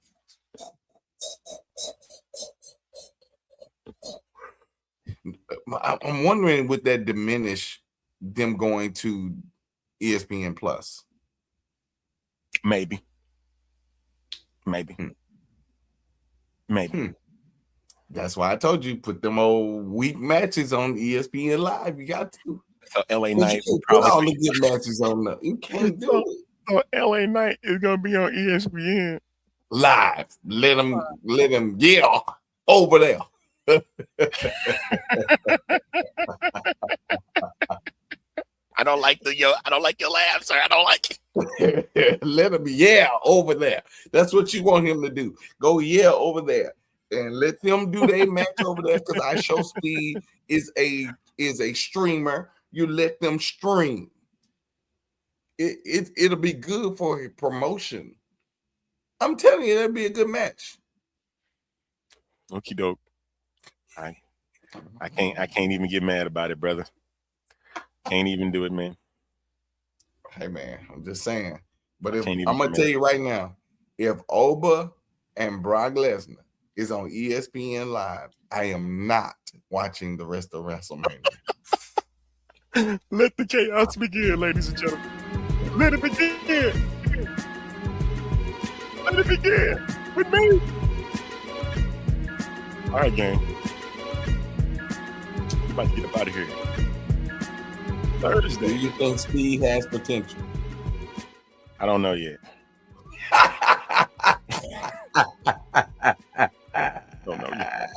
I'm wondering, would that diminish them going to ESPN Plus? Maybe. That's why I told you put them old weak matches on ESPN Live. You got to. So LA Knight you put all the good matches on there. You can't do it. So LA Knight is gonna be on ESPN Live. Let them yell over there. I don't like your laugh, sir. I don't like it. Let him yell over there. That's what you want him to do. Go yell over there and let them do their match over there. Because iShowSpeed is a streamer. You let them stream. It'll be good for promotion. I'm telling you, that'll be a good match. Okie doke. I can't even get mad about it, brother. Can't even do it, man. Hey man, I'm just saying. But I'm gonna tell you right now, if Oba and Brock Lesnar is on ESPN Live, I am not watching the rest of WrestleMania. Let the chaos begin, ladies and gentlemen. Let it begin. Let it begin with me. All right, gang. We're about to get up out of here. Thursday. Do you think Speed has potential? I don't know yet. Don't know yet.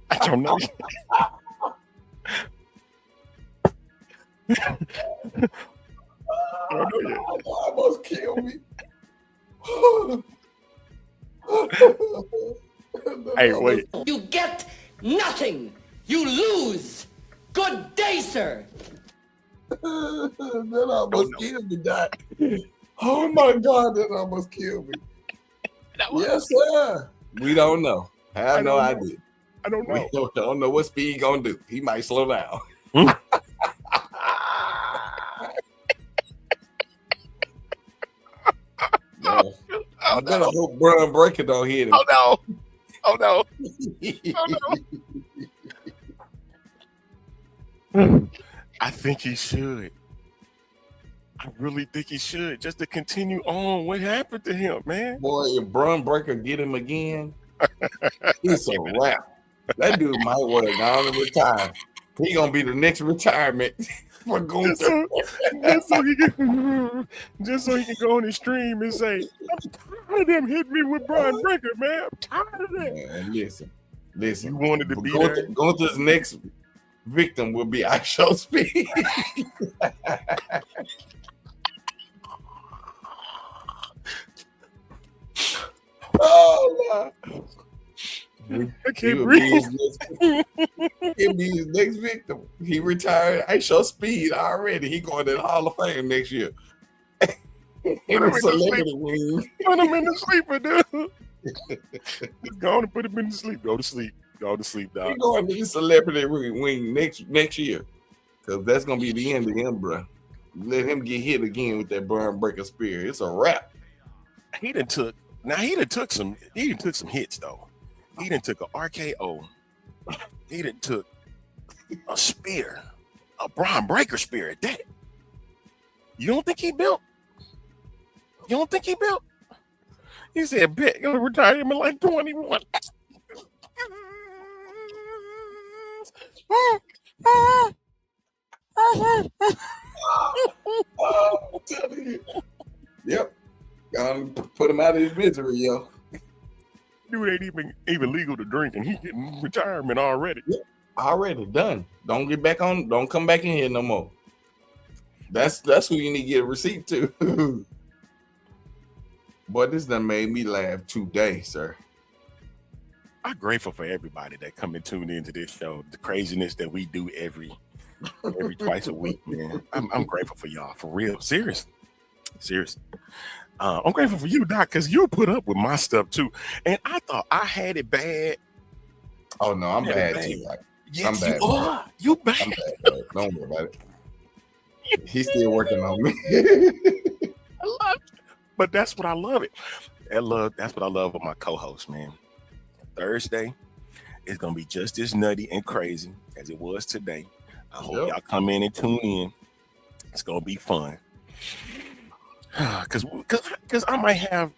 I don't know yet. Almost killed me. Hey, wait. You get nothing. You lose. Good day, sir. That almost killed me, Doc. Oh my God, that almost killed me. Yes, sir. We don't know. I have no idea. I don't know. We don't know what Speed gonna do. He might slow down. I better hope Braun Breaker don't hit him. Oh no! Oh no! Oh no! I think he should. I really think he should, just to continue on what happened to him, man. Boy, if Braun Breaker get him again, it's a wrap. That dude might well go and retire. He gonna be the next retirement for Gunther. Just so he can go on his stream and say, "I'm tired of them hitting me with Braun Breaker, man. I'm tired of that." Man, listen. You wanted to be there. Gunther's next victim will be I Show Speed. Oh no. I can't breathe. He'll be his next victim. He retired. I Show Speed already. He going to the Hall of Fame next year. In a celebrity wing. Put him in the sleeper, dude. Just go on and put him in the sleep. Go to sleep. Go to sleep, dog. He going to the celebrity wing next year. Because that's going to be the end of him, bro. Let him get hit again with that Braun Breaker spear. It's a wrap. He done took some hits though. He done took a RKO. He done took a spear, a Braun Breaker spear at that. You don't think he built? You don't think he built? He said, "Bet you're gonna retire him in like 21." I'm telling you. Yep. Put him out of his misery, yo. Dude ain't even legal to drink, and he getting retirement already. Yep. Already done. Don't get back on. Don't come back in here no more. That's who you need to get a receipt to. Boy, this done made me laugh today, sir. I'm grateful for everybody that come and tune into this show. The craziness that we do every twice a week, man. I'm grateful for y'all, for real. Seriously. I'm grateful for you, Doc, because you put up with my stuff too. And I thought I had it bad. Oh no, I'm bad too. Yes, I'm bad. You are. You bad. I'm bad. Don't worry about it. He's still working on me. I love it. But that's what I love it. That's what I love with my co-host, man. Thursday is gonna be just as nutty and crazy as it was today. I hope y'all come in and tune in. It's gonna be fun. Cause I might have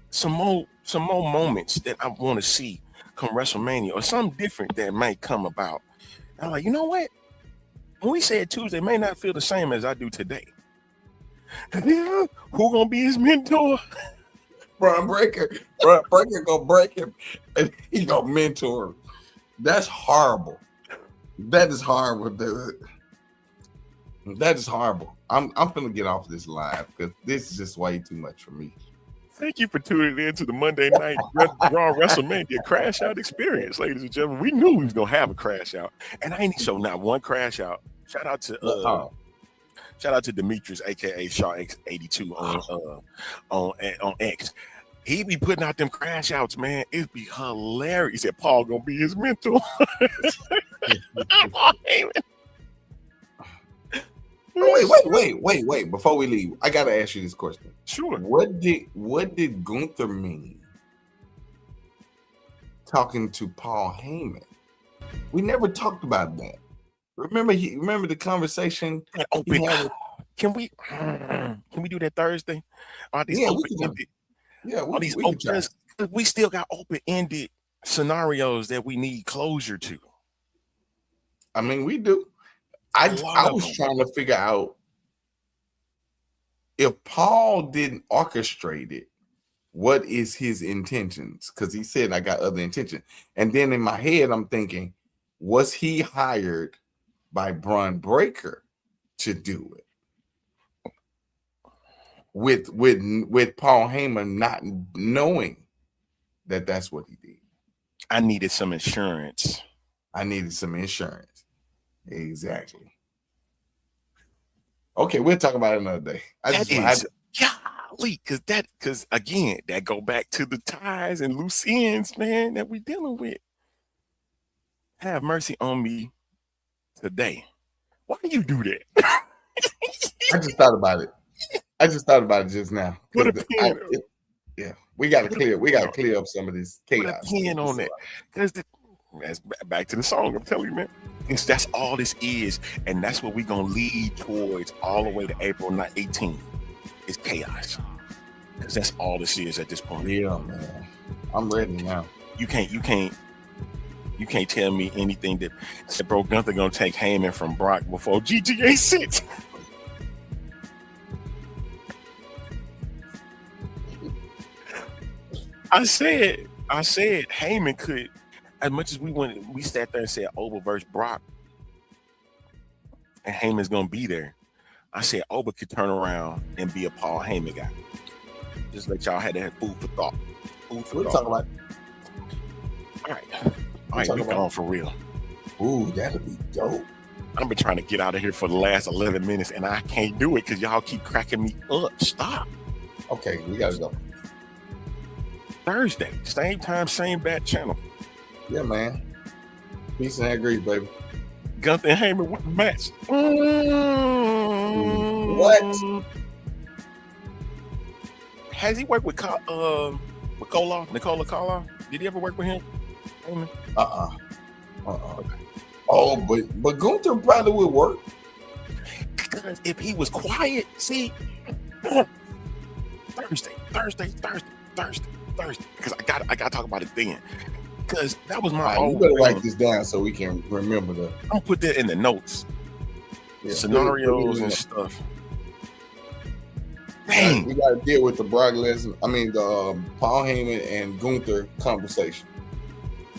some more moments that I want to see come WrestleMania, or something different that might come about. I'm like, you know what? When we said Tuesday, may not feel the same as I do today. Who gonna be his mentor? Braun Breaker. Braun Breaker gonna break him, and he gonna mentor him. That's horrible. That is horrible, dude. That is horrible. I'm gonna get off this live because this is just way too much for me. Thank you for tuning in to the Monday night Raw WrestleMania crash out experience, ladies and gentlemen. We knew we was gonna have a crash out, and I ain't show not one crash out. Shout out to Demetrius, aka Shaw X82 on X. He be putting out them crash outs, man. It'd be hilarious. He said Paul gonna be his mentor. Paul Heyman. Wait. Before we leave, I gotta ask you this question. Sure. What did Gunther mean talking to Paul Heyman? We never talked about that. Remember the conversation? Can we do that Thursday? We still got open-ended scenarios that we need closure to. I mean, we do. I was trying to figure out if Paul didn't orchestrate it, what is his intentions? Because he said, I got other intentions. And then in my head, I'm thinking, was he hired by Braun Breaker to do it? With Paul Heyman not knowing that that's what he did. I needed some insurance. Exactly. Okay, we'll talk about it another day. Because again, that go back to the ties and loose ends, man, that we dealing with. Have mercy on me today. Why do you do that? I just thought about it just now. Yeah, we got to clear up some of this Put a chaos. pin on that. Because that's back to the song. I'm telling you, man. That's all this is, and that's what we're gonna lead towards all the way to April 18th. Is chaos. Because that's all this is at this point. Yeah, man. I'm ready now. You can't tell me anything that bro Gunther gonna take Heyman from Brock before GTA 6. I said Heyman could, as much as we sat there and said Oba versus Brock, and Heyman's gonna be there. I said Oba could turn around and be a Paul Heyman guy. Just let y'all have that food for thought. We're talking about. All right, we're going for real. Ooh, that'll be dope. I've been trying to get out of here for the last 11 minutes, and I can't do it because y'all keep cracking me up. Stop. Okay, we gotta go. Thursday, same time, same bat channel. Yeah, man. Peace and grease, baby. Gunther and Heyman with the match. What? Has he worked with Nikola Koloff? Did he ever work with him? Heyman? Oh, but Gunther probably would work. Because if he was quiet, see, Thursday. Because I got to talk about it then. Because that was my You better write this down so we can remember that. I'm gonna put that in the notes, scenarios and stuff. Dang, we got to deal with the Brock Lesnar. I mean, the Paul Heyman and Gunther conversation.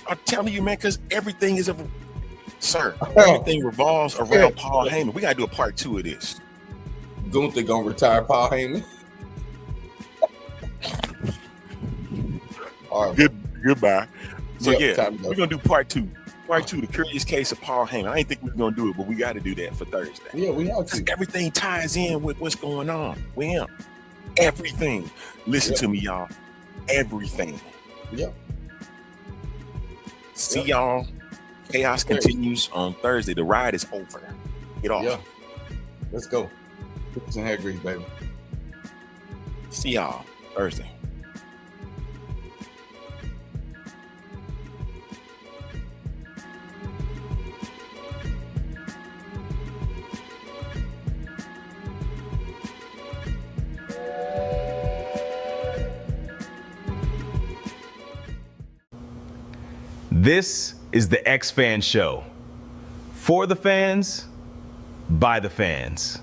I'm telling you, man, because everything is everything revolves around Paul Heyman. We gotta do a part 2 of this. Gunther gonna retire Paul Heyman. All right, Goodbye. So we're gonna do part 2. Part 2, the curious case of Paul Heyman. I didn't think we were gonna do it, but we got to do that for Thursday. Yeah, we have to. Everything ties in with what's going on with him. Everything. Listen to me, y'all. Everything. Yep. See y'all. Chaos continues on Thursday. The ride is over. Get off. Yeah. Let's go. Put some hair grease, baby. See y'all Thursday. This is the X Fan Show. For the fans, by the fans.